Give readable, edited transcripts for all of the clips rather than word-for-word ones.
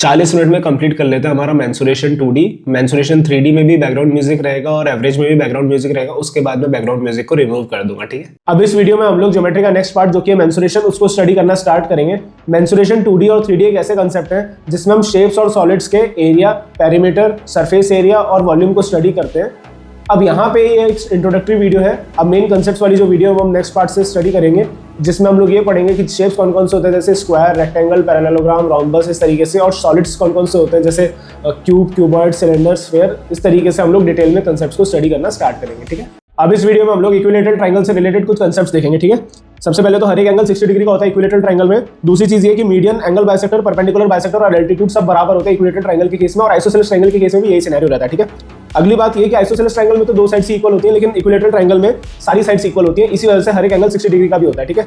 40 minute में complete कर लेते हैं हमारा मेंसुरेशन 2D। मेंसुरेशन 3D में भी बैकग्राउंड म्यूजिक रहेगा और एवरेज में भी बैकग्राउंड म्यूजिक रहेगा। उसके बाद में बैकग्राउंड म्यूजिक को रिमूव कर दूंगा, ठीक है। अब इस वीडियो में हम लोग ज्योमेट्री का नेक्स्ट पार्ट जो कि है मेंसुरेशन, उसको स्टडी करना स्टार्ट करेंगे। मेंसुरेशन 2D और 3D एक ऐसे कंसेप्ट है जिसमें हम शेप्स और सॉलिड्स के एरिया, पेरीमीटर, सरफेस एरिया और वॉल्यूम को स्टडी करते हैं। अब यहाँ पे ये एक इंट्रोडक्टरी वीडियो है। अब मेन कंसेप्ट्स वाली जो वीडियो है वो हम नेक्स्ट पार्ट से स्टडी करेंगे, जिसमें हम लोग ये पढ़ेंगे कि शेप्स कौन कौन से होते हैं, जैसे स्क्वायर, रेक्टेंगल, पैरेललोग्राम, रोम्बस, इस तरीके से, और सॉलिड्स कौन कौन से होते हैं, जैसे क्यूब, क्यूबॉइड, सिलेंडर, स्फीयर। इस तरीके से हम लोग डिटेल में कंसेप्ट्स को स्टडी करना स्टार्ट करेंगे, ठीक है। अब इस वीडियो में हम लोग इक्विलेटरल ट्रायंगल से रिलेटेड कुछ कंसेप्ट्स देखेंगे, ठीक है। सबसे पहले तो हर एक एंगल 60 डिग्री का होता है इक्विलेटरल ट्रायंगल में। दूसरी चीज ये कि median, angle bisector, perpendicular bisector और एल्टीट्यूड सब बराबर होते हैं इक्विलेटरल ट्रायंगल के केस में, और आइसोसेलेस ट्रायंगल के केस में भी यही सिनेरियो रहता है, ठीक है। अगली बात ये कि आइसोसेलेस ट्रायंगल में तो दो साइड्स इक्वल होती है, लेकिन इक्विलेटरल ट्रायंगल में सारी साइड्स इक्वल होती है। इसी वजह से हर एक एंगल 60 डिग्री का भी होता है, ठीक है।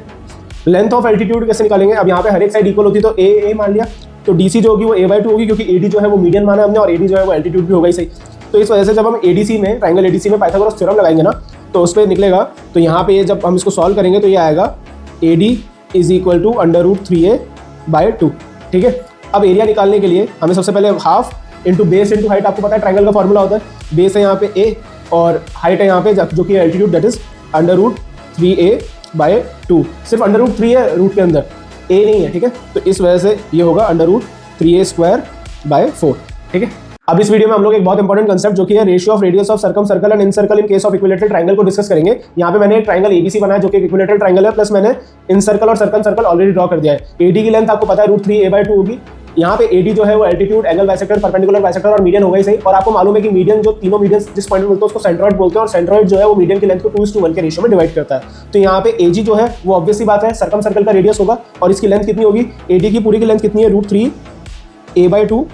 लेंथ ऑफ एल्टीट्यूड कैसे निकालेंगे? अब यहाँ पे हर एक साइड इक्वल होती है तो ए मान लिया, तो डीसी जो होगी वो a/2 होगी, क्योंकि एडी जो है वो मीडियन माना हमने और एडी जो है वो एल्टीट्यूड भी होगा ही सही। तो इस वजह से जब हम एडीसी में, ट्रायंगल एडीसी में पाइथागोरस थ्योरम लगाएंगे ना, तो उस पर निकलेगा। तो यहाँ पे जब हम इसको सॉल्व करेंगे तो ये आएगा AD is equal to √3a/2, ठीक है। अब एरिया निकालने के लिए हमें सबसे पहले half into base into height, आपको पता है ट्रायंगल का फॉर्मूला होता है। बेस है यहाँ पे a और हाइट है यहाँ पे जो कि एल्टीट्यूड, दैट इज √3a/2। सिर्फ √3 है रूट के अंदर, a नहीं है, ठीक है। तो इस वजह से ये होगा √3a²/4, ठीक है। अब इस वीडियो में हम लोग एक बहुत इंपॉर्टेंट कंसेप्ट जो कि है ratio of radius of circum circle and in circle in case of equilateral triangle को डिस्कस करेंगे। यहाँ पे मैंने एक ट्रायंगल एबीसी बनाया जो कि इक्विलेटरल ट्रायंगल है, प्लस मैंने इन सर्कल और सर्कम सर्कल ऑलरेडी ड्रॉ कर दिया है। एडी की लेंथ आपको पता है √3a/2 होगी। यहाँ पे एडी जो है वो altitude, angle bisector, perpendicular bisector और मीडियन होगा ही सही। और आपको मालूम है कि मीडियन, जो तीनों मीडियन जिस पॉइंट में मिलते हैं उसको सेंट्रोइड बोलते हैं, और सेंट्रोइड जो है वो मीडियन की लेंथ को 2:1 के रेशियो में डिवाइड करता है। तो यहाँ पे एजी जो है वो ऑब्वियसली बात है सर्कम सर्कल का रेडियस होगा, और इसकी लेंथ कितनी होगी? एडी की पूरी की लेंथ कितनी है? √3a/2,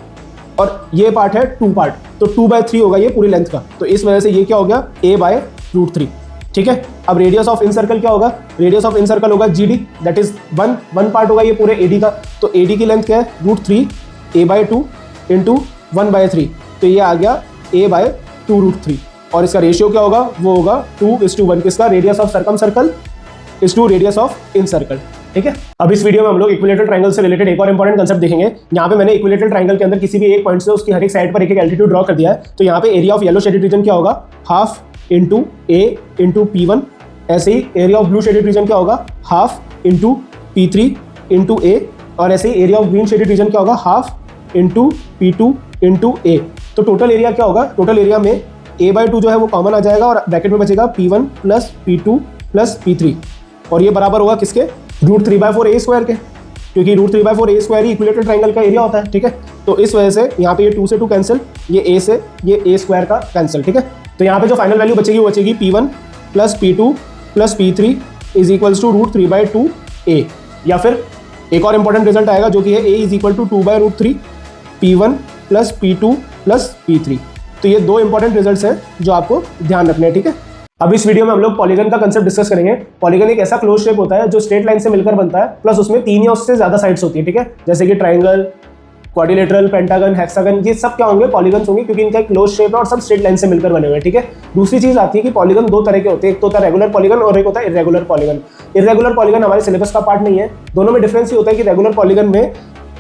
और ये पार्ट है 2 पार्ट, तो 2/3 होगा ये पूरी लेंथ का। तो इस वजह से ये क्या हो गया? a/√3, ठीक है। अब रेडियस ऑफ इन सर्कल क्या होगा? रेडियस ऑफ इन सर्कल होगा GD, दैट इज 1 पार्ट होगा ये पूरे AD का। तो AD की लेंथ क्या है? √3a/2 इंटू 1/3, तो ये आ गया a/2√3। और इसका रेशियो क्या होगा? वो होगा 2:1, किसका? Radius of circumcircle is two radius of incircle, ठीक है। अब इस वीडियो में हम लोग इक्विलेटरल ट्रायंगल से रिलेटेड एक और इंपॉर्टेंट कंसेप्ट देखेंगे। यहाँ पे मैंने इक्विलेटरल ट्रायंगल के अंदर किसी भी एक पॉइंट से उसकी हर एक साइड पर एक एल्टीट्यूड ड्रॉ कर दिया है। तो यहाँ पे area of yellow shaded region क्या होगा? Half into a into P1। ऐसे ही area of blue shaded region क्या होगा? Half into P3 into a। और ऐसे ही area of green shaded region क्या होगा? Half into P2 into a। तो टोटल एरिया क्या होगा? टोटल एरिया में a/2 जो है वो कॉमन आ जाएगा, और ब्रैकेट में बचेगा P1 plus P2 plus P3, और ये बराबर होगा किसके? √3/4a² के, क्योंकि √3/4a² ही इक्विलेटरल ट्रायंगल का एरिया होता है, ठीक है। तो इस वजह से यहाँ पे ये 2 से 2 कैंसिल, ये a से ये a² का कैंसिल, ठीक है। तो यहाँ पे जो फाइनल वैल्यू बचेगी वो बचेगी P1 plus P2 plus P3 is equals to √3/2a। या फिर एक और इंपॉर्टेंट रिजल्ट आएगा जो कि है a is equal to 2/√3 P1 plus P2 plus P3। तो ये दो इंपॉर्टेंट रिजल्ट्स हैं जो आपको ध्यान रखने हैं, ठीक है। अब इस वीडियो में हम लोग पॉलीगन का कंसेप्ट डिस्कस करेंगे। पॉलीगन एक ऐसा क्लोज शेप होता है जो स्ट्रेट लाइन से मिलकर बनता है, प्लस उसमें 3 या उससे ज्यादा साइड्स होती है, ठीक है। जैसे कि ट्रायंगल, क्वाड्रिलेटरल, पेंटागन, हेक्सागन, ये सब क्या होंगे? पॉलीगन्स होंगे, क्योंकि इनका एक क्लोज शेप है और सब स्ट्रेट लाइन से मिलकर बने हुए हैं, ठीक है। दूसरी चीज आती है कि पॉलीगन दो तरह के होते हैं, एक तो होता है रेगुलर पॉलीगन और एक होता है इर्रेगुलर पॉलीगन। इर्रेगुलर पॉलीगन हमारे सिलेबस का पार्ट नहीं है। दोनों में डिफरेंस ये होता है कि रेगुलर पॉलीगन में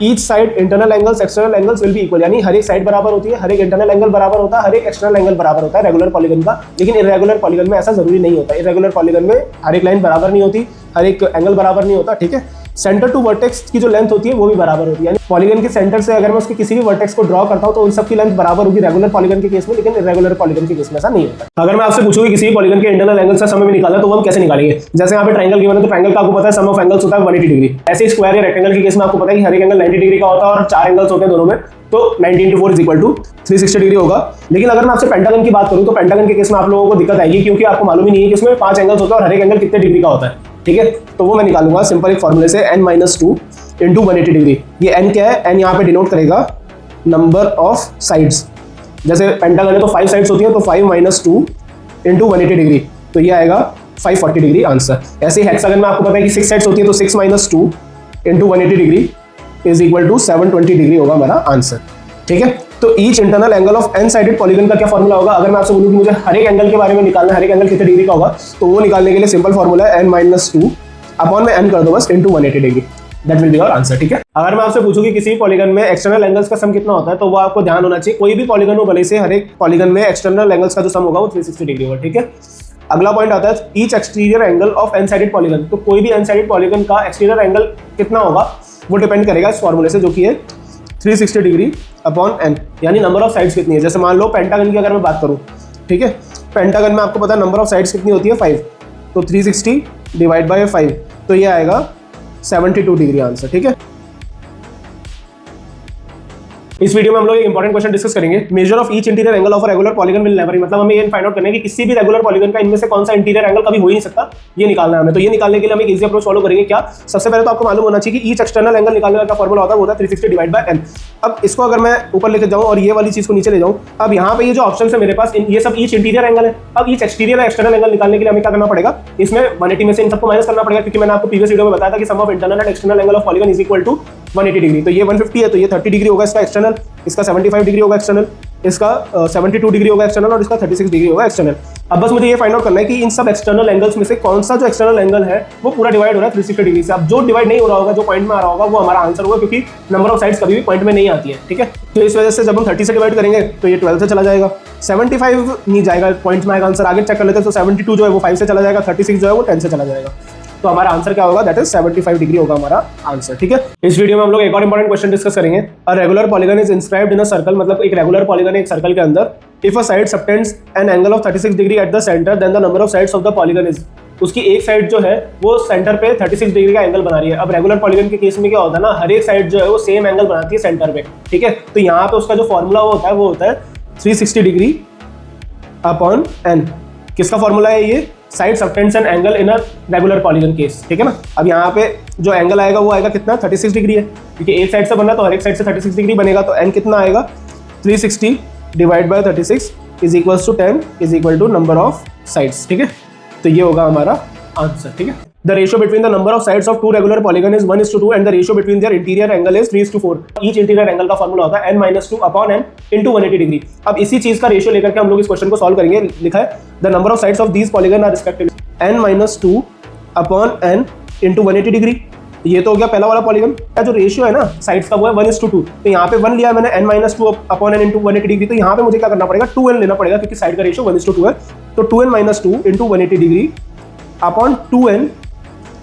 each side internal angles, external angles will be equal, यानी हर एक साइड बराबर होती है, हर एक इंटरनल एंगल बराबर होता है, हर एक एक्सटर्नल एंगल बराबर होता है रेगुलर पॉलीगन का। लेकिन इर्रेगुलर पॉलीगन में ऐसा जरूरी नहीं होता। इर्रेगुलर पॉलीगन में हर एक लाइन बराबर नहीं होती, हर एक एंगल बराबर नहीं होता, ठीक है। सेंटर टू वर्टेक्स की जो लेंथ होती है वो भी बराबर होती है, यानी पॉलीगन के सेंटर से अगर मैं उसके किसी भी वर्टेक्स को ड्रॉ करता हूं तो उन सब की लेंथ बराबर होगी रेगुलर पॉलीगन के केस में, लेकिन इर्रेगुलर पॉलीगन के केस में ऐसा नहीं होता। अगर मैं आपसे पूछूंगी किसी भी पॉलीगन के इंटरनल एंगल्स का समय भी निकालना, तो वो हम कैसे निकालेंगे? जैसे यहाँ पे ट्रायंगल गिवन है, तो ट्रायंगल का आपको पता है सम ऑफ एंगल्स होता है 180 डिग्री। ऐसे स्क्वायर या रेक्टेंगल के केस में आपको पता है कि हर एक एंगल 90 डिग्री का होता है और 4 एंगल्स होते हैं दोनों में, तो 90 × 4 इज इक्वल टू 360 डिग्री होगा। लेकिन अगर मैं आपसे पेंटागन की बात करूं तो पेंटागन के केस में आप लोगों को दिक्कत आएगी, क्योंकि आपको मालूम ही नहीं है कि उसमें 5 एंगल्स होते हैं और हर एक एंगल कितने डिग्री का होता है, ठीक है। तो वो मैं निकालूंगा सिंपल एक फॉर्मूले से, n-2 इंटू 180 डिग्री। ये n क्या है? n यहाँ पे डिनोट करेगा नंबर ऑफ साइड्स। जैसे पेंटागन है तो 5 साइड्स होती हैं, तो 5 - 2 इंटू 180 डिग्री, तो ये आएगा 540 डिग्री आंसर। ऐसे ही हेक्सागन में आपको पता है कि 6 साइड्स होती है, तो 6 - 2 into 180 degree is equal to 720 degree होगा हमारा आंसर, ठीक है। तो each interior angle of n sided polygon का क्या फॉर्मूला होगा? अगर मैं आपसे बोलूं कि मुझे हर एक एंगल के बारे में निकालना है, हर एक एंगल कितने डिग्री का होगा, तो वो निकालने के लिए सिंपल फॉर्मूला है n - 2 अपॉन में n कर दो बस into 180 degree. That will be your answer. ठीक है, अगर मैं आपसे पूछूं कि किसी भी पॉलीगन में एक्सटर्नल एंगल्स का सम कितना होता है, तो वो आपको ध्यान होना चाहिए, कोई भी पॉलीगन हो भले से, हर एक पॉलीगन में एक्सटर्नल एंगल्स का जो सम होगा वो 360 डिग्री होगा। ठीक है, अगला पॉइंट आता है each exterior angle of n sided polygon. तो कोई भी एन साइडेड पॉलीगन का एक्सटीरियर एंगल कितना होगा वो डिपेंड करेगा इस फॉर्मूले से, जो कि है 360 डिग्री अपॉन एन, यानी नंबर ऑफ साइड्स कितनी है। जैसे मान लो पेंटागन की अगर मैं बात करूं, ठीक है, पेंटागन में आपको पता है नंबर ऑफ साइड्स कितनी होती है 5, तो 360 डिवाइड बाय 5, तो ये आएगा 72 डिग्री आंसर। ठीक है, इस वीडियो में हम लोग एक इंपॉर्टेंट क्वेश्चन डिस्कस करेंगे, measure of each interior angle of a regular polygon will never, मतलब हमें ये फाइंड आउट करना है कि किसी भी रेगुलर पॉलीगन का इनमें से कौन सा इंटीरियर एंगल कभी हो ही नहीं सकता, ये निकालना है हमें। तो ये निकालने के लिए हम एक इजी अप्रोच फॉलो करेंगे। क्या, सबसे पहले तो आपको मालूम होना चाहिए कि ईच एक्सटर्नल एंगल निकालने का फॉर्मूला होता है, वो होता है 360 डिवाइड बाय एन। अब इसको अगर मैं ऊपर लेके जाऊं और ये वाली चीज को नीचे ले जाऊं, अब यहाँ पे ये जो ऑप्शन है मेरे पास, ये सब ईच इंटीरियर एंगल है। अब ईच एक्सटीरियर एक्सटर्नल एंगल निकालने के लिए हमें क्या करना पड़ेगा, इसमें 180 में से इन सबको माइनस करना पड़ेगा, क्योंकि मैंने आपको प्रीवियस वीडियो में बताया था कि sum of internal and external angle of polygon is equal to 180 degree. तो ये 150 है, तो ये 30 डिग्री होगा इसका एक्सटर्नल, इसका 75 डिग्री होगा एक्सटर्नल, इसका 72 डिग्री होगा एक्सटर्नल और इसका 36 डिग्री होगा एक्सटर्नल। अब बस मुझे ये फाइंड आउट करना है कि इन सब एक्सटर्नल एंगल्स में से कौन सा जो एक्सटर्नल एंगल है वो पूरा डिवाइड हो रहा है 360 डिग्री से। अब जो डिवाइड नहीं हो रहा होगा, जो पॉइंट में आ रहा होगा, वो हमारा आंसर होगा, क्योंकि नंबर ऑफ साइड्स कभी भी पॉइंट में नहीं आती है। ठीक है, तो इस वजह से जब हम 30 से डिवाइड करेंगे तो ये 12 से चला जाएगा, 75 नहीं जाएगा, पॉइंट में आएगा आंसर। आगे चेक कर लेते हैं, तो 72 जो है वो 5 से चला जाएगा, 36 जो है वो 10 से चला जाएगा। तो हमारा आंसर क्या होगा, दैट इज 75 डिग्री होगा हमारा आंसर। ठीक है, इस वीडियो में हम लोग एक और इंपॉर्टेंट क्वेश्चन डिस्कस करेंगे। A regular polygon is inscribed in a circle, मतलब एक रेगुलर पॉलीगन है एक सर्कल के अंदर। If a side subtends an angle of 36 degree at the centre, then the number of sides of the polygon is, उसकी एक side जो है वो सेंटर पे 36 डिग्री का एंगल बना रही है। अब रेगुलर पॉलीगन के केस में क्या होता है ना, हर एक साइड जो है वो सेम एंगल बनाती है सेंटर पे। ठीक है, तो यहाँ पे उसका जो फॉर्मूला वो होता है 360 डिग्री अपॉन एन। किसका फॉर्मूला है ये, side subtends an angle in a regular polygon case. ठीक है ना, अब यहाँ पे जो एंगल आएगा वो आएगा कितना, 36 डिग्री है, क्योंकि एक साइड से बना तो हर एक साइड से 36 डिग्री बनेगा। तो एन कितना आएगा, 360 divide by 36 is equal to 10 is equal to number of sides. ठीक है, तो ये होगा हमारा आंसर। ठीक है, the ratio between the number of sides of two regular polygon is 1:2 and the ratio between their interior angle is 3:4। Each interior angle का formula होता है n-2 upon n into 180 degree. अब इसी चीज का रेशियो लेकर के हम लोग इस क्वेश्चन को सॉल्व करेंगे। लिखा है the number of sides of these polygon are respectively n-2 upon n into 180 degree. ये तो हो गया पहला वाला पॉलीगन का जो रेशियो है ना साइड्स का, वो है 1:2। तो यहाँ पे 1 लिया मैंने, n-2 upon n into 180 degree. तो यहाँ पे मुझे क्या करना पड़ेगा, 2n लेना पड़ेगा, क्योंकि साइड का रेशियो 1:2 है। तो 2n-2 into 180 degree upon 2n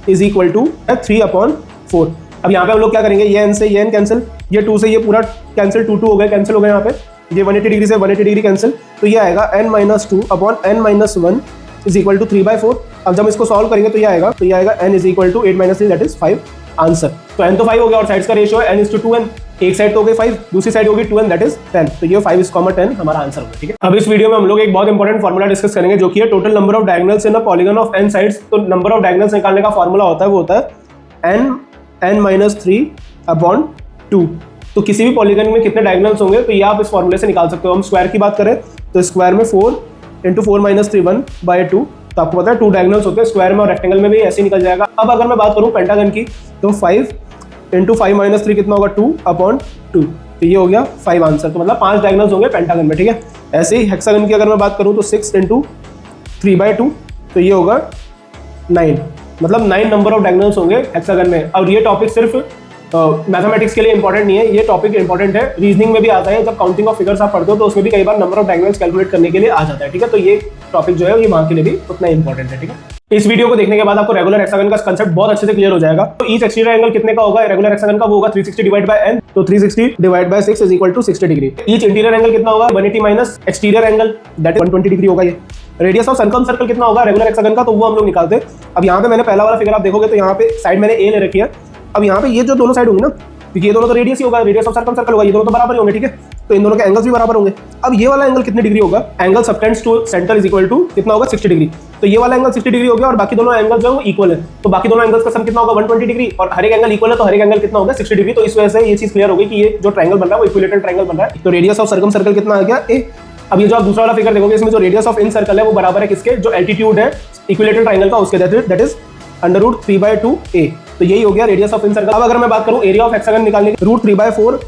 is equal to 3/4। अब यहाँ पे हम लोग क्या करेंगे, ये n से ये n कैंसिल, ये 2 से ये पूरा कैंसिल, 2 हो गए, कैंसिल हो गए यहाँ पे, ये 180 डिग्री से 180 डिग्री कैंसिल। तो ये आएगा n-2 upon n-1 is equal to 3/4। अब जब इसको सॉल्व करेंगे तो ये आएगा n is equal to 8 - 3 that is 5 answer. तो n तो 5 हो गया और साइड्स का रेशियो है n:2n। एक साइड तो हो गई 5, दूसरी साइड होगी 2n दैट इज 10। तो ये 5:10 हमारा आंसर होगा। ठीक है, अब इस वीडियो में हम लोग एक बहुत इंपॉर्टेंट फॉर्मूला डिस्कस करेंगे, जो कि है total number of diagonals in a polygon of n sides. तो नंबर ऑफ डायगोनल्स निकालने का फॉर्मूला होता है वो होता है n-3 अपॉन 2। तो किसी भी पॉलीगन में कितने डायगोनल्स होंगे तो ये आप इस फॉर्मूले से निकाल सकते हो। हम स्क्वायर की बात करें तो स्क्वायर में 4 × 4 - 3 1/2। तो आपको पता है 2 डायगोनल्स होते हैं स्क्वायर में, और रेक्टेंगल में भी ऐसे ही निकल जाएगा। अब अगर मैं बात करूं पेंटागन की, तो 5 × 5 - 3 कितना होगा, 2/2। तो ये हो गया 5 आंसर। तो मतलब 5 डायगोनल्स होंगे पेंटागन में। ठीक है, ऐसे ही हेक्सागन की अगर मैं बात करूं तो 6 × 3/2, तो ये होगा 9। मतलब 9 नंबर ऑफ डायगोनल्स होंगे हेक्सागन में। और ये टॉपिक सिर्फ मैथमेटिक्स के लिए इंपॉर्टेंट नहीं है, ये टॉपिक इंपॉर्टेंट है, रीजनिंग में भी आता है। जब काउंटिंग ऑफ फिगर्स आप पढ़ते हो तो उसमें भी कई बार नंबर ऑफ डायगोनल्स कैलकुलेट करने के लिए आ जाता है। ठीक है, तो ये टॉपिक जो है ये वहां के लिए भी उतना इंपॉर्टेंट है। ठीक है, इस वीडियो को देखने के बाद आपको रेगुलर हेक्सागन का कांसेप्ट बहुत अच्छे से क्लियर हो जाएगा। तो ईच एक्सटीरियर एंगल कितने का होगा रेगुलर हेक्सागन का, वो होगा 360 डिवाइड बाय n। तो 360 divide by 6 is equal to 60 degree. Each interior angle कितना होगा, 180 minus exterior angle that is 120 degree होगा। ये रेडियस ऑफ सर्कम सर्कल कितना होगा रेगुलर हेक्सागन का, तो वो हम लोग निकालते हैं। अब यहाँ पे मैंने पहला वाला फिगर आप देखोगे तो यहाँ पे साइड मैंने a ले रखी है। अब यहाँ पे ये जो दोनों साइड होंगी ना, क्योंकि ये दोनों तो रेडियस ही होगा, रेडियस ऑफ सर्कम सर्कल होगा, ये दोनों तो बराबर ही होंगे। ठीक है, तो इन दोनों के एंगल्स भी बराबर होंगे। अब ये वाला एंगल कितने डिग्री होगा, angle subtends to centre is equal to कितना होगा, 60 डिग्री। तो ये वाला एंगल 60 डिग्री हो गया और बाकी दोनों एंगल जो है वो इक्वल है। तो बाकी दोनों एंगल्स का सम कितना होगा, 120 डिग्री, और हर एक एंगल इक्वल है तो हर एक एंगल कितना होगा, 60 डिग्री। तो इस वजह से ये चीज क्लियर हो गई कि ये जो ट्रायंगल बन रहा है वो इक्विलेटरल ट्रायंगल बन रहा है। तो रेडियस ऑफ सर्कम सर्कल कितना आ गया, a। अब ये जो आप दूसरा वाला फिगर देखोगे, इसमें जो रेडियस ऑफ इन सर्कल है वो बराबर है किसके, जो एल्टीट्यूड है इक्विलेटरल ट्रायंगल का, उसके दैट इज √3/2a। तो यही हो गया रेडियस ऑफ इन सर्कल। अब अगर मैं बात करूं एरिया ऑफ हेक्सागन निकालने की, √3/4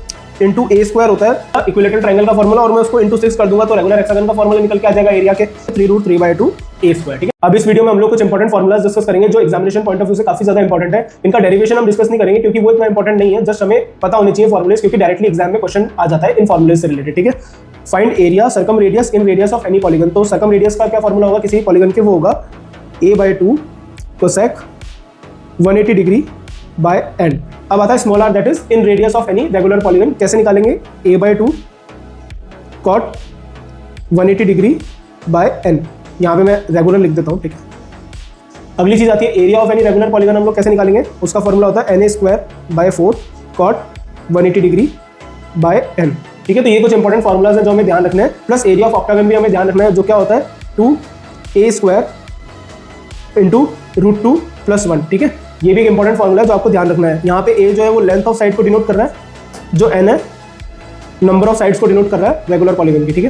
इंटू a² होता है इक्विलेटरल ट्रायंगल का फॉर्मूला, और मैं उसको इंटू 6 कर दूंगा तो रेगुलर हेक्सागन का फॉर्मूला निकल के आ जाएगा एरिया के 3√3/2 ए स्क्वायर। ठीक है, अब इस वीडियो में हम लोग कुछ इंपॉर्टेंट फॉर्मुलाज डिस्कस करेंगे जो एग्जामिनेशन पॉइंट ऑफ व्यू से काफी ज्यादा इंपॉर्टेंट है। इनका डेरिवेशन हम डिस्कस नहीं करेंगे क्योंकि वो इतना इंपॉर्टेंट नहीं है, जस्ट हमें पता होने चाहिए फॉर्मुलेस, क्योंकि डायरेक्टली एग्जाम में क्वेश्चन आ जाता है इन फॉर्मुलेस से रिलेटेड। ठीक है, find area circum radius in radius of any polygon. तो सर्कम रेडियस का क्या फॉर्मूला होगा किसी पॉलीगन के, वो होगा a/2 cosec 180 degree by n। अब आता है small r, that is in radius of any regular polygon. कैसे निकालेंगे, a/2 cot 180 degree by n। यहाँ पे मैं रेगुलर लिख देता हूँ। ठीक है, अगली चीज आती है area of any regular polygon. हम लोग कैसे निकालेंगे, उसका फॉर्मूला होता है na²/4 cot 180 degree by n। ठीक है, तो ये कुछ इंपॉर्टेंट फॉर्मुलाज हैं जो हमें ध्यान रखना है, प्लस एरिया ऑफ ऑक्टागन भी हमें ध्यान रखना है, जो क्या होता है 2a² इंटू √2 + 1। ठीक है, ये भी एक इंपॉर्टेंट फॉर्मूला है जो आपको ध्यान रखना है। यहाँ पे a जो है वो लेंथ ऑफ साइड को डिनोट कर रहा है, जो n है नंबर ऑफ साइड्स को डिनोट कर रहा है रेगुलर पॉलीगन की। ठीक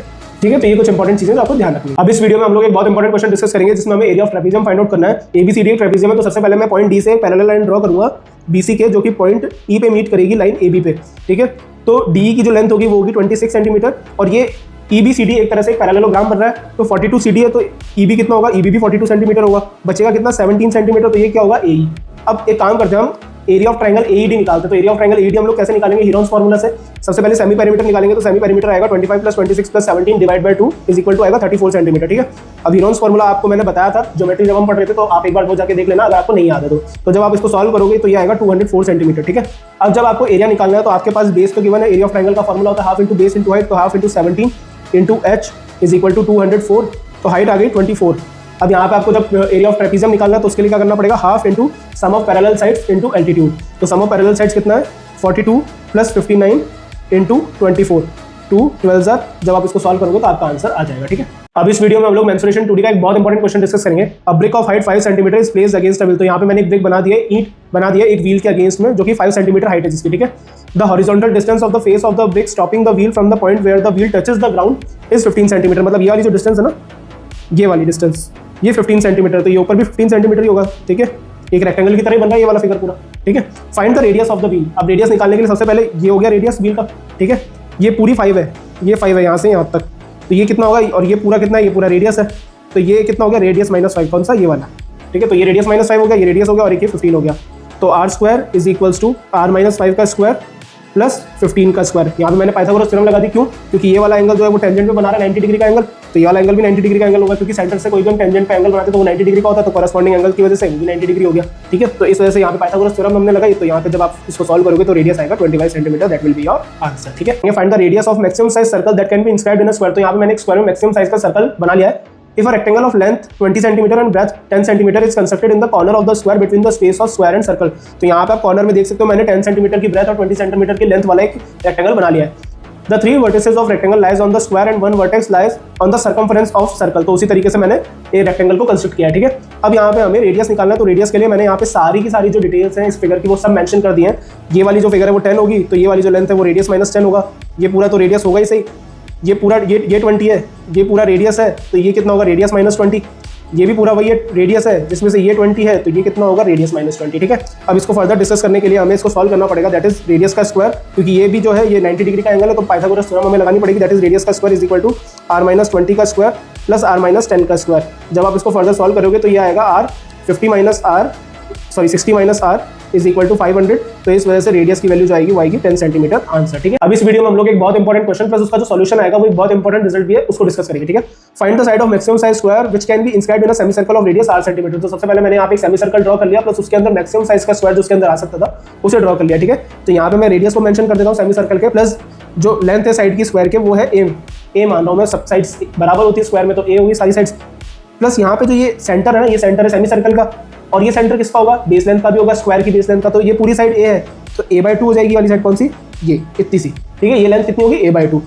है, तो ये कुछ इंपॉर्टेंट चीजें जो आपको ध्यान रखनी है। अब इस वीडियो में हम लोग एक बहुत इंपॉर्टेंट क्वेश्चन डिस्कस करेंगे जिसमें हमें area of trapezium find out करना है। ABCD एक ट्रेपेजियम है, तो सबसे पहले मैं पॉइंट D से एक पैरेलल लाइन ड्रॉ करूंगा BC के, जो कि पॉइंट E पे मीट करेगी लाइन AB पे। ठीक है, तो DE की जो लेंथ होगी वो होगी 26 सेंटीमीटर, और ये EBCD एक तरह से एक पैरेललोग्राम बन रहा है, तो 42 CD है, तो EB कितना होगा, EB भी 42 सेंटीमीटर होगा, बचेगा कितना 17 सेंटीमीटर, तो ये क्या होगा AE। अब एक काम करते हैं, हम एरिया ऑफ ट्रायंगल AED निकालते हैं। तो एरिया ऑफ ट्रायंगल AED हम लोग कैसे निकालेंगे, हीरोन्स फार्मूला से। सबसे पहले सेमी पेरीमीटर निकालेंगे, तो सेमी पेरीमीटर आएगा 25 + 26 + 17 divide by 2 is equal to आएगा 34 सेंटीमीटर। ठीक है, अब हीरोन्स फार्मूला आपको मैंने बताया था ज्योमेट्री जब हम पढ़ रहे थे, तो आप एक बार वो जाके देख लेना अगर आपको नहीं याद है तो जब आप इसको सॉल्व करोगे तो ये आएगा 204 सेंटीमीटर। ठीक है, अब जब आपको एरिया निकालना है तो आपके पास बेस तो गिवन है, एरिया ऑफ ट्रायंगल का फार्मूला होता है half into base into height, तो half into 17 into h is equal to 204, तो हाइट आ गई 24। अब यहाँ पे आपको जब एरिया ऑफ ट्रेपेजियम निकालना है तो उसके लिए क्या करना पड़ेगा, half into sum of parallel sides into altitude. तो सम ऑफ पैरेलल साइड्स कितना है 42 + 59 इंटू 24, 2 12 जब आप इसको सॉल्व करोगे तो आपका आंसर आ जाएगा। ठीक है, अब इस वीडियो में हम लोग मेंसुरेशन 2D का एक बहुत इंपॉर्टेंट क्वेश्चन डिस्कस करेंगे। अ brick of height 5 centimetre is placed against a wheel. तो यहाँ पे मैंने एक ब्रिक बना दिया, ईंट बना दिया एक व्हील के अगेंस्ट में, जो कि 5 सेंटीमीटर हाइट है जिसकी। ठीक है, the horizontal distance of the face of the brick stopping the wheel from the point where the wheel touches the ground is 15 centimetre. मतलब ये वाली जो डिस्टेंस है ना, ये वाली डिस्टेंस, ये 15 सेंटीमीटर, तो ये ऊपर भी 15 सेंटीमीटर ही होगा। ठीक है, एक रेक्टेंगल की तरह बन रहा है ये वाला फिगर पूरा। ठीक है, find the radius of the wheel. अब रेडियस निकालने के लिए सबसे पहले ये हो गया रेडियस व्हील का। ठीक है, ये पूरी 5 है, ये 5 है यहाँ से यहाँ तक, तो ये कितना होगा, और ये पूरा कितना है, ये पूरा रेडियस है, तो ये कितना हो गया रेडियस -5। कौन सा, ये वाला। ठीक है, तो ये रेडियस -5 हो गया, ये रेडियस हो गया, और ये 15 हो गया। तो r² is equals to r - 5 का स्क्वायर प्लस 15 का स्क्वायर। यहाँ पे मैंने पाइथागोरस थ्योरम लगा दी, क्यों, क्योंकि ये वाला एंगल जो है वो टेंजेंट पे बना रहा है 90 डिग्री का एंगल, तो ये वाला एंगल भी 90 डिग्री का एंगल होगा, क्योंकि सेंटर से कोई भी हम टेंजेंट पे एंगल बनाते तो वो 90 डिग्री का होता है, तो कॉरेस्पॉन्डिंग एंगल की वजह से भी 90 डिग्री हो गया। ठीक है, तो इस वजह से यहाँ पे पाइथागोरस थ्योरम हमने लगाई, तो यहाँ पे जब आप इसको सॉल्व करोगे तो रेडियस आएगा 25 centimetre, that will be your answer. ठीक है, find the radius of maximum size circle that can be inscribed in a square. तो यहाँ पे मैंने एक स्क्वायर में मैक्सिमम साइज का सर्कल बना लिया है। If a rectangle of length 20 cm and breadth 10 cm is constructed in the corner of the square between the space of square and circle, तो यहाँ पे आप कॉर्नर में देख सकते हो मैंने 10 cm की ब्रेथ और 20 cm की लेंथ वाला एक रेक्टेंगल बना लिया है। The 3 vertices of rectangle lies on the square and 1 vertex lies on the circumference of circle। तो उसी तरीके से मैंने ये रेक्टेंगल को कंस्ट्रक्ट किया है। ठीक है, अब यहाँ पे हमें रेडियस निकालना है, तो रेडियस के लिए मैंने यहाँ पे सारी की सारी जो डिटेल्स हैं इस फिगर की वो सब मेंशन कर दी हैं। ये वाली जो फिगर है वो 10 होगी, तो ये वाली जो लेंथ है वो रेडियस -10 होगा, ये पूरा तो रेडियस होगा ही सही, ये पूरा ये 20 है, ये पूरा रेडियस है, तो ये कितना होगा रेडियस -20, ये भी पूरा वही है रेडियस है, जिसमें से ये 20 है, तो ये कितना होगा रेडियस -20। ठीक है, अब इसको फर्दर डिस्कस करने के लिए हमें इसको सॉल्व करना पड़ेगा, दैट इज रेडियस का स्क्वायर, क्योंकि ये भी जो है ये 90 डिग्री का एंगल है, तो पाइथागोरस थ्योरम हमें लगानी पड़ेगी, दैट इज रेडियस का square is equal to r - 20 का स्क्वायर प्लस r - 10 का स्क्वायर। जब आप इसको फर्दर सॉल्व करोगे तो ये आएगा r 60 - r is equal to 500, तो इस वजह से रेडियस की वैल्यू जो आएगी वो आएगी 10 सेंटीमीटर आंसर। ठीक है, अब इस वीडियो में हम लोग एक बहुत इंपॉर्टेंट क्वेश्चन प्लस उसका जो सॉल्यूशन आएगा वो एक बहुत इंपॉर्टेंट रिजल्ट भी है, उसको डिस्कस करेंगे। ठीक है, find the side of maximum size square which can be inscribed in a semi circle of radius 8 centimetre. तो सबसे पहले मैंने यहाँ पे एक सेमी सर्कल ड्रॉ कर लिया, प्लस उसके अंदर मैक्सिमम साइज का स्क्वायर जो उसके अंदर आ सकता था उसे ड्रॉ कर लिया। ठीक है, तो यहाँ पे मैं रेडियस को मेंशन कर देता हूँ सेमी सर्कल के, प्लस जो लेंथ है साइड की स्क्वायर के वो है ए मान रहा हूँ मैं, सब साइड्स बराबर होती है स्क्वायर में, तो ए होगी सारी साइड्स, प्लस यहाँ पे जो ये सेंटर है ना, ये सेंटर है सेमी सर्कल का, और ये सेंटर किसका होगा, बेस लेंथ का भी होगा, स्क्वायर की बेस लेंथ का, तो ये पूरी साइड ए है, तो a/2 हो जाएगी वाली साइड कौन सी, ये इतनी सी। ठीक है, ये लेंथ कितनी होगी a/2,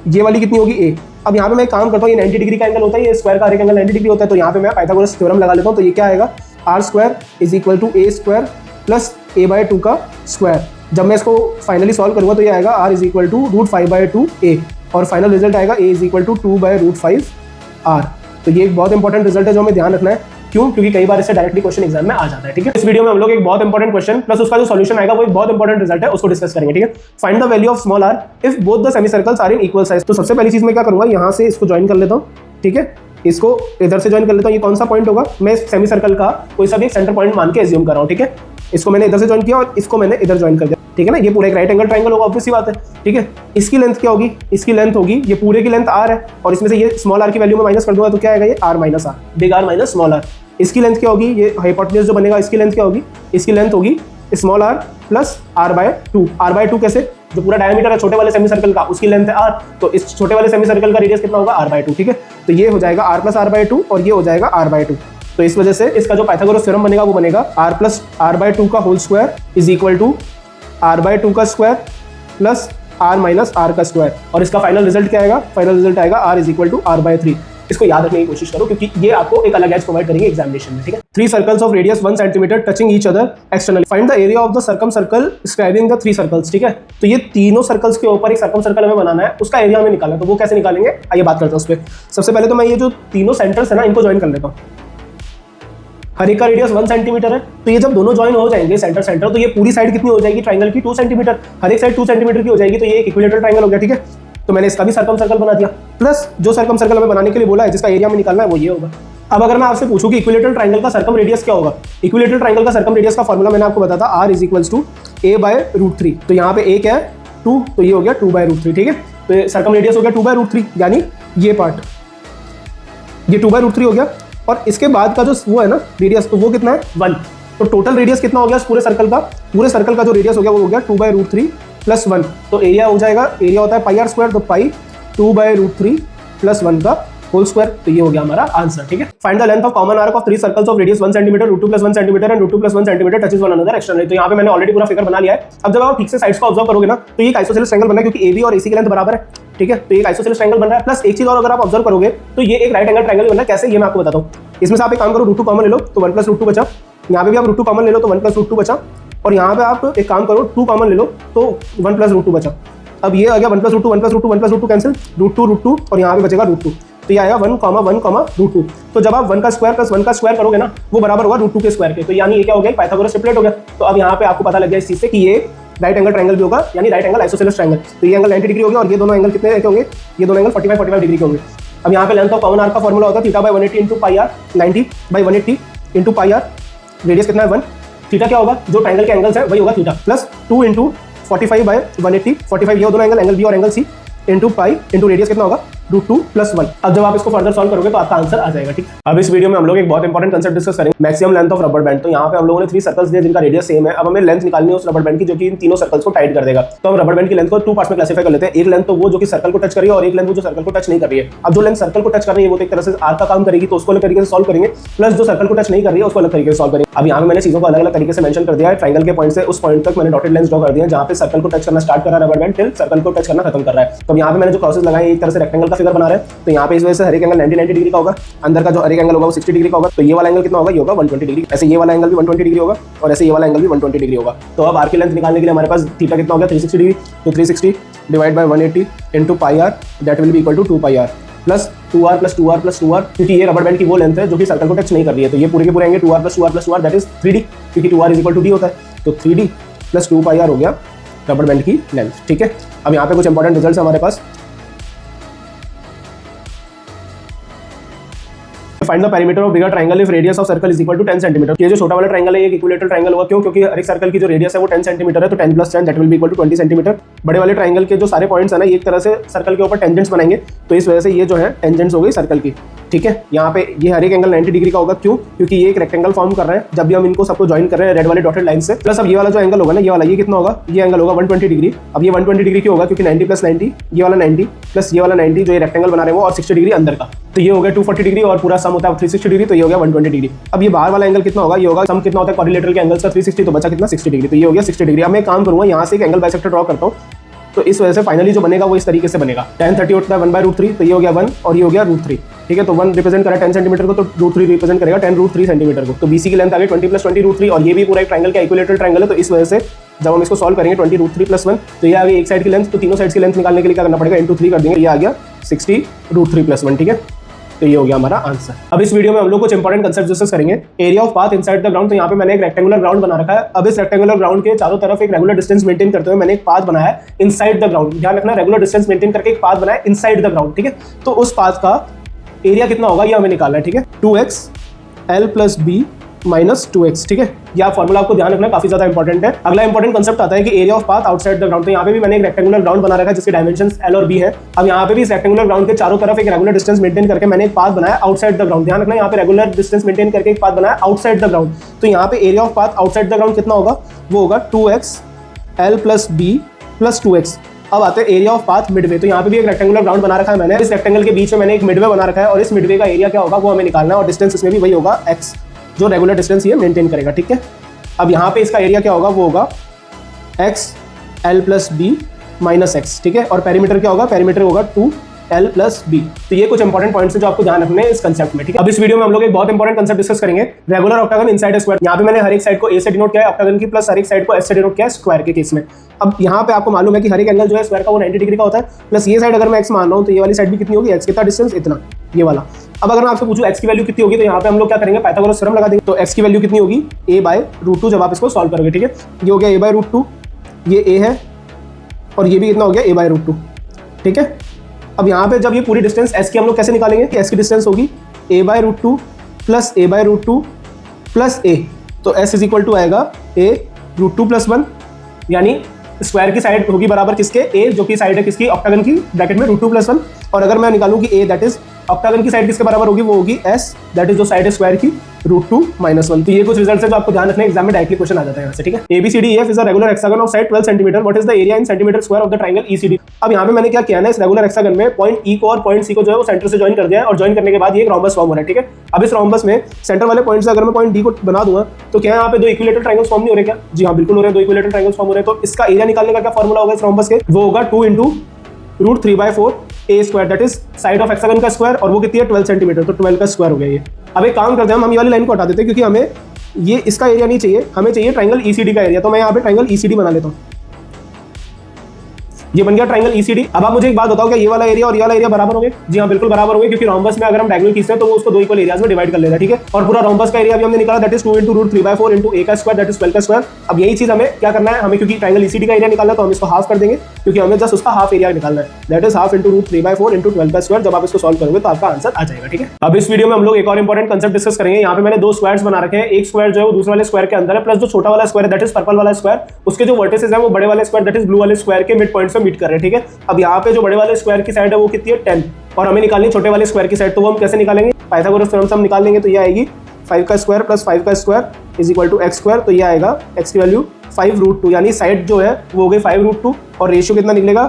ये वाली कितनी होगी a। अब यहाँ पे मैं काम करता हूँ, ये 90 डिग्री का एंगल होता है, ये स्क्वायर का हर एक एंगल 90 डिग्री होता है, तो यहाँ पे मैं पाइथागोरस थ्योरम लगा लेता हूँ, तो ये क्या आएगा r² is equal to a² plus a/2 का स्क्वायर। जब मैं इसको फाइनली सॉल्व करूँगा तो ये आएगा r is equal to √5/2a, और फाइनल रिजल्ट आएगा a is equal to 2/√5r। तो ये एक बहुत इंपॉर्टेंट रिजल्ट है जो हमें ध्यान रखना है, क्यों, क्योंकि कई बार इससे डायरेक्टली क्वेश्चन एग्जाम में आ जाता है। ठीक है, इस वीडियो में हम लोग एक बहुत इंपॉर्टेंट क्वेश्चन प्लस उसका जो सॉल्यूशन आएगा वो एक बहुत इंपॉर्टेंट रिजल्ट है, उसको डिस्कस करेंगे। ठीक है, find the value of small r if both the semi circles are in equal size. तो सबसे पहली चीज मैं क्या करूंगा, यहाँ से इसको ज्वाइन कर लेता हूँ। ठीक है, इसको इधर से ज्वाइन कर लेता हूँ। ये कौन सा पॉइंट होगा, मैं सेमी सर्कल का कोई सा भी एक सेंटर पॉइंट मान के एज्यूम कर रहा हूँ, ठीक है। इसको मैंने इधर से ज्वाइन किया और इसको मैंने इधर ज्वाइन कर दिया, ठीक है ना। ये पूरा एक राइट एंगल ट्रायंगल होगा, ऑब्वियस सी बात है, ठीक है। इसकी लेंथ क्या होगी, इसकी लेंथ होगी, ये पूरे की लेंथ r है और इसमें से ये स्मॉल r की वैल्यू में माइनस कर दूंगा तो क्या आएगा, ये r minus r, big R minus small r। इसकी लेंथ क्या होगी, ये हाइपोटेन्यूज जो बनेगा इसकी लेंथ क्या होगी, इसकी लेंथ होगी small r plus r/2। r/2 कैसे, जो पूरा डायमीटर है छोटे वाले सेमी सर्कल का उसकी लेंथ है r, तो इस छोटे वाले सेमी सर्कल का रेडियस कितना होगा, r/2, ठीक है। तो ये हो जाएगा r प्लस r/2 और ये हो जाएगा r/2। तो इस वजह से इसका जो पाइथागोरस थ्योरम बनेगा वो बनेगा r प्लस r/2 का whole square is equal to r/2 का square plus r minus r का स्क्वायर। और इसका फाइनल रिजल्ट क्या आएगा, फाइनल रिजल्ट आएगा r is equal to r/3। इसको याद रखने की कोशिश करो क्योंकि ये आपको एक अलग एज प्रोवाइड करेंगे एग्जामिनेशन में, ठीक है। 3 circles of radius 1 centimetre touching each other externally, find the area of the circum circle describing the 3 circles, ठीक है। तो ये तीनों सर्कल्स के ऊपर एक सर्कम सर्कल हमें बनाना है, उसका एरिया हमें निकालना है। तो वो कैसे निकालेंगे, आइए बात करते हैं उस पर। सबसे पहले तो मैं ये जो तीनों सेंटर्स है ना इनको ज्वाइन कर लेता हूँ। हर एक का रेडियस 1 सेंटीमीटर है, तो ये जब दोनों ज्वाइन हो जाएंगे सेंटर सेंटर, तो ये पूरी साइड कितनी हो जाएगी ट्राइंगल की, 2 सेंटीमीटर। हर एक साइड 2 सेंटीमीटर की हो जाएगी, तो ये एक इक्विलेटरल ट्राइंगल हो गया, ठीक है। तो मैंने इसका भी सर्कम सर्कल बना दिया, प्लस जो सर्कम सर्कल हमें बनाने के लिए बोला है जिसका एरिया में निकालना है वो ये होगा। अब अगर मैं आपसे पूछूं कि इक्विलेटरल ट्राइंगल का सर्कम रेडियस क्या होगा, इक्विलेटरल ट्राइंगल का सर्कम रेडियस का फॉर्मूला मैंने आपको बताया था, r is equals to a/√3। तो यहाँ पे a क्या है, 2, तो ये हो गया 2/√3, ठीक है। तो सर्कम रेडियस हो गया 2/√3, यानी ये पार्ट, ये 2/√3 हो गया। और इसके बाद का जो वो है ना रेडियस, तो वो कितना है 1। तो टोटल रेडियस कितना हो गया पूरे सर्कल का, पूरे सर्कल का जो रेडियस हो गया वो हो गया 2/√3 प्लस 1। तो एरिया हो जाएगा, एरिया होता है πr², तो पाई 2/√3 प्लस 1 का होल स्क्वायर। तो ये हो गया हमारा आंसर, ठीक है। Find the length of common arc of 3 circles of radius 1 centimetre, √2 + 1 centimetre and √2 + 1 centimetre touches one another externally. तो यहाँ पे मैंने ऑलरेडी पूरा फिगर बना लिया है। अब जब आप ठीक से साइड्स को ऑब्जर्व करोगे ना तो ये आइसोसेलेस ट्रायंगल बना है क्योंकि AB और AC की लेंथ बराबर है, ठीक है। तो ये आइसोसेलेस ट्रायंगल बन रहा है। प्लस एक चीज और अगर आप ऑब्जर्व करोगे तो ये एक राइट एंगल ट्रायंगल बना है। कैसे, ये मैं आपको बताता हूँ। इसमें से आप एक काम करो, √2 कॉमन ले लो तो 1 + √2 बचा। यहाँ पे भी आप √2 कॉमन ले लो तो 1 + √2 बचा। और यहाँ पे आप एक काम करो, 2 कॉमन ले लो तो 1 + √2 बचा। अब ये आ गया 1 + √2, 1 + √2, 1 + √2 कैंसिल, √2 और यहाँ पे बचेगा √2। तो ये आएगा 1, 1, √2। तो जब आप 1 का स्क्वायर प्लस 1 का स्क्वायर करोगे ना वो बराबर होगा √2 के स्क्वायर के। तो यानी ये क्या हो गया, पाइथागोरस ट्रिपलेट हो गया। तो अब यहाँ पे आपको पता लग गया इस चीज से कि ये राइट एंगल ट्रायंगल भी होगा, यानी राइट एंगल आइसोसेलेस ट्रायंगल। तो ये एंगल 90 डिग्री हो गया और ये दोनों एंगल कितने के होंगे, ये दोनों एंगल 45 डिग्री के होंगे। अब यहाँ पे लेंथ ऑफ कॉमन आर्क का फॉर्मूला होता है θ/180 × πr, 90/180 × πr। रेडियस कितना है 1। थीटा क्या होगा, जो ट्रायंगल के एंगल्स है वही होगा थीटा, प्लस 2 × 45/180, 45 ये दोनों एंगल बी और angle C, into pi into radius कितना होगा √2 + 1। अब जब आप इसको फर्दर सॉल्व करोगे तो आपका आंसर आ जाएगा, ठीक। अब इस वीडियो में हम लोग एक बहुत इंपॉर्टेंट कंसेप्ट डिस्कस करेंगे, maximum length of rubber band. तो यहाँ पे हम लोगों ने 3 सर्कल्स दिए जिनका रेडियस सेम है। अब हमें लेंथ निकालनी है उस रबर बैंड की जो कि इन तीनों सर्कल्स को टाइट कर देगा। तो हम रबर बैंड की लेंथ को 2 पार्ट्स में क्लासिफाई कर लेते हैं। एक लेंथ तो वो जो कि सर्कल को टच कर रही है और एक लेंथ वो जो सर्कल को टच नहीं कर रही है। अब जो लेंथ सर्कल को टच कर रही है वो तो एक तरह से आर्क का काम करेगी, तो उसको अलग तरीके से सॉल्व करेंगे। प्लस जो सर्कल को टच नहीं कर रही है उसको अलग तरीके से सॉल्व करेंगे। अब यहाँ पे मैंने चीजों को अलग अलग तरीके से मेंशन कर दिया है। ट्रायंगल के पॉइंट से उस पॉइंट तक मैंने डॉटेड लाइंस ड्रॉ कर दिया है जहाँ पे सर्कल को टच करना स्टार्ट कर रहा है रबर बैंड, टिल सर्कल को टच करना खत्म कर रहा है। तो यहाँ पे मैंने जो क्रॉसेस लगाए एक तरह से रेक्टेंगल का फिगर बना रहे हैं। तो यहाँ पे इस वजह से हर एक एंगल 90 डिग्री का होगा, अंदर का जो हर एक एंगल होगा वो 60 डिग्री का होगा। तो ये वाला एंगल कितना होगा, ये होगा 120 डिग्री। ऐसे ये वाला एंगल भी 120 डिग्री होगा और ऐसे ये वाला एंगल भी 120 डिग्री होगा। तो अब आर्क की लेंथ निकालने के लिए हमारे पास थीटा कितना हो गया 360 डिग्री। तो 360 divide by 180 × πr that will be equal to 2πr plus 2r + 2r + 2r, क्योंकि ये रबर बैंड की वो लेंथ है जो कि सर्कल को टच नहीं कर रही है। तो ये पूरे के पूरे आएंगे 2r + 2r + 2r that is 3d, क्योंकि 2r = d होता है। तो 3d + 2πr हो गया रबर बैंड की लेंथ, ठीक है। अब यहाँ पे कुछ इंपॉर्टेंट रिजल्ट्स हमारे पास। Find the perimeter of bigger triangle if radius of circle is equal to 10 centimetre. ये जो छोटा वाला ट्रायंगल है ये इक्विलेटरल ट्रायंगल होगा, क्यों, क्योंकि हर एक सर्कल की जो रेडियस है वो 10 सेंटीमीटर है। तो 10 + 10 that will be equal to 20 centimetre. बड़े वाले ट्रायंगल के जो सारे पॉइंट्स है ना ये एक तरह से सर्कल के ऊपर टेंजेंट्स बनाएंगे। तो इस वजह से ये जो है टेंजेंट्स हो गई सर्कल की, ठीक है। यहाँ पे ये हर एक एंगल 90 डिग्री का होगा, क्यों, क्योंकि ये एक रेक्टेंगल फॉर्म कर रहे हैं जब भी हम इनको सबको ज्वाइन कर रहे हैं रेड वाले डॉटेड लाइन से। प्लस अब ये वाला जो एंगल होगा ना ये वाला, ये कितना होगा, ये एंगल होगा 120 डिग्री। अब ये 120 डिग्री क्यों होगा, क्योंकि 90 + 90 ये वाला 90 प्लस ये वाला 90 जो ये रेक्टेंगल बना रहे हैं वो और 60 डिग्री अंदर का। तो ये हो गया 240 डिग्री और पूरा सम होता है 360 डिग्री। तो ये हो गया 120 डिग्री। अब ये बाहर वाला एंगल कितना होगा, ये होगा सम कितना होता है क्वाड्रिलेटरल के एंगल्स का 360, तो बचा कितना 60 डिग्री। तो ये हो गया 60 डिग्री। अब मैं काम करूंगा यहाँ से एक एंगल बाइसेक्टर ड्रॉ करता हूँ। तो इस वजह से फाइनली जो बनेगा वो इस तरीके से बनेगा। tan 30 होता है 1/√3, तो ये हो गया 1 और ये हो गया √3, ठीक है। तो 1 रिप्रेजेंट करा 10 सेंटीमीटर को, तो √3 रिप्रेजेंट करेगा 10 √3 सेंटीमीटर को। तो BC की लेंथ आ गई 20 + 20 √3 और ये भी पूरा एक ट्रायंगल का इक्विलेटरल ट्रायंगल है। तो इस वजह से जब हम इसको सॉल्व करेंगे 20 √3 + 1 तो ये आ गई एक साइड की लेंथ। तो तीनों साइड्स की लेंथ निकालने के लिए क्या करना पड़ेगा, × 3 कर देंगे। ये आ गया 60 √3 + 1, ठीक है। तो ये हो गया हमारा आंसर। अब इस वीडियो में हम लोग कुछ इंपॉर्टेंट कंसेप्ट डिस्कस करेंगे। Area of path inside the ground. तो यहाँ पे मैंने एक रेक्टेंगुलर ग्राउंड बना रखा है। अब इस रेक्टेंगुलर ग्राउंड के चारों तरफ एक रेगुलर डिस्टेंस मेंटेन करते हुए मैंने एक पाथ बनाया है इनसाइड द ग्राउंड। ध्यान रखना, रेगुलर डिस्टेंस मेंटेन करके एक पाथ बनाया इनसाइड द ग्राउंड, ठीक है। तो उस पाथ का एरिया कितना होगा ये हमें निकालना है, ठीक है। 2x L plus b minus 2x, ठीक है। यह फॉर्मूला आपको ध्यान रखना काफी ज्यादा इंपॉर्टेंट है। अगला इंपॉर्टेंट कंसेप्ट आता है कि area of path outside the ground. तो यहाँ पे भी मैंने एक रेक्टेंगुलर ग्राउंड बना रखा है जिसके डायमेंशंस L और B है। अब यहाँ पे भी इस रेक्टेंगुलर ग्राउंड के चारों तरफ एक रेगुलर डिस्टेंस मेंटेन करके मैंने एक पाथ बनाया आउटसाइड द ग्राउंड। ध्यान रखना यहाँ पे रेगुलर डिस्टेंस मेंटेन करके एक पाथ बनाया आउटसाइड द ग्राउंड। तो यहाँ पे area of path outside the ground कितना होगा, वो होगा 2x L plus B plus 2x। अब आते हैं एरिया ऑफ पाथ मिडवे। तो यहाँ पे भी एक रेक्टेंगुलर ग्राउंड बना रखा है मैंने। इस रेक्टेंगल के बीच में मैंने एक मिडवे बना रखा है और इस मिडवे का एरिया क्या होगा वो हमें निकालना है और डिस्टेंस इसमें भी वही होगा x, जो रेगुलर डिस्टेंस ये मेंटेन करेगा, ठीक है। अब यहाँ पे इसका एरिया क्या होगा, वो होगा x L plus b minus x, ठीक है। और पेरीमीटर क्या होगा, पेरीमीटर होगा 2L प्लस बी। तो ये कुछ इंपॉर्टेंट पॉइंट्स हैं जो आपको ध्यान रखने हैं इस कंसेप्ट में, ठीक है। अब इस वीडियो में हम लोग एक बहुत इंपॉर्टेंट कंसेप्ट डिस्कस करेंगे, रेगुलर ऑक्टागन इनसाइड स्क्वायर। यहाँ पे मैंने हर एक साइड को a से डिनोट किया है ऑक्टागन की, प्लस हर एक साइड को s से डिनोट किया है स्क्वायर के केस में। अब यहाँ पे आपको मालूम है कि हर एक एंगल जो है स्क्वायर का वो 90 डिग्री का होता है, प्लस ये साइड अगर मैं x मान रहा हूँ तो ये वाली साइड भी कितनी होगी, x कितना डिस्टेंस, इतना, ये वाला। अब अगर मैं आपसे पूछूं x की वैल्यू कितनी होगी, तो यहाँ पे हम लोग क्या करेंगे, पाइथागोरस थ्योरम लगा देंगे। तो x की वैल्यू कितनी होगी, a/√2 जब आप इसको सॉल्व करोगे, ठीक है। ये हो गया a/√2, ये a है और ये भी कितना हो गया a/√2, ठीक है। अब यहाँ पे जब ये पूरी डिस्टेंस s की हम लोग कैसे निकालेंगे कि s की डिस्टेंस होगी a/√2 plus a/√2 plus a। तो s इज इक्वल टू आएगा a√2 प्लस 1, यानी स्क्वायर की साइड होगी बराबर किसके, a जो कि साइड है किसकी, ऑक्टागन की, ब्रैकेट में √2 प्लस 1। और अगर मैं निकालूं कि a दैट इज ऑक्टागन की साइड किसके बराबर होगी, वो होगी s दैट इज जो साइड है स्क्वायर की √2 माइनस 1। तो ये कुछ रिजल्ट है जो आपको ध्यान रखना है, एग्जाम में डायरेक्टली क्वेश्चन आ जाता है यहाँ से, ठीक है। ABCDEF is a regular hexagon of side 12 centimetre, what is the area in centimetre square of the triangle ECD। अब यहाँ पे मैंने क्या किया है, इस रेगुलर हेक्सागन में पॉइंट E को और पॉइंट C को जो है वो सेंटर से ज्वाइन कर दिया है और ज्वाइन करने के बाद ये एक रोम्बस फॉर्म हो रहा है, ठीक है। अब इस रोम्बस में सेंटर वाले पॉइंट से अगर मैं पॉइंट D को बना दूंगा तो क्या यहाँ पे दो इक्विलेटरल ट्रायंगल्स फॉर्म नहीं हो रहे क्या, जी हाँ बिल्कुल हो रहे हैं, दो इक्विलेटरल ट्रायंगल्स फॉर्म हो रहे हैं। तो इसका एरिया निकालने का क्या फॉर्मूला होगा इस रोम्बस के, वो होगा 2 × √3/4 a square, that is side of hexagon का स्क्वायर, और वो कितनी है 12 सेंटीमीटर, तो 12 का स्क्वायर हो गया ये। अब एक काम करते हैं हम ये वाली लाइन को हटा देते हैं क्योंकि हमें ये इसका एरिया नहीं चाहिए, हमें चाहिए ट्रायंगल ECD का एरिया। तो मैं यहाँ पे ट्रायंगल ECD बना लेता हूँ, ये बन गया ट्रायंगल ECD। अब आप मुझे एक बात बताओ, क्या ये वाला एरिया और ये वाला एरिया बराबर होंगे, जी हाँ बिल्कुल बराबर होंगे, क्योंकि रोम्बस में अगर हम डायगोनल खींचते हैं तो वो उसको दो इक्वल एरियाज में डिवाइड कर लेगा, ठीक है। और पूरा रोम्बस का एरिया भी हमने निकाला, दैट इज 2 × √3/4 × a का स्क्वायर, दैट इज 12 का स्क्वायर। अब यही चीज हमें क्या करना है, हमें क्योंकि ट्रायंगल ECD का एरिया निकालना है तो हम इसको हाफ कर देंगे, क्योंकि हमें जस्ट उसका हाफ एरिया निकालना है, दैट इज हाफ × √3/4 × 12 का स्क्वायर। जब आप इसको सॉल्व करोगे तो आपका आंसर आ जाएगा, ठीक है। अब इस वीडियो में हम लोग एक और इंपॉर्टेंट कंसेप्ट डिस्कस करेंगे। यहाँ पे मैंने दो स्क्वायर्स बना रखे हैं, एक स्क्वायर जो है वो दूसरे वाले स्क्वायर के अंदर है, प्लस जो छोटा वाला स्क्वायर दैट इज पर्पल वाला स्क्वायर, उसके जो वर्टिसेस है वो बड़े वाले स्क्वायर दैट इज ब्लू वाले स्क्वायर के मिड पॉइंट से मीट कर रहे हैं, ठीक है। अब यहाँ पे जो बड़े वाले स्क्वायर की साइड है वो कितनी है 10, और हमें निकालनी है छोटे वाले स्क्वायर की साइड। तो वो हम कैसे निकालेंगे, पाइथागोरस थ्योरम से हम निकाल लेंगे। तो ये आएगी 5 का स्क्वायर प्लस 5 का square is equal to x square. तो ये आएगा x की वैल्यू 5√2, यानी साइड जो है वो हो गई 5√2, और रेशियो कितना निकलेगा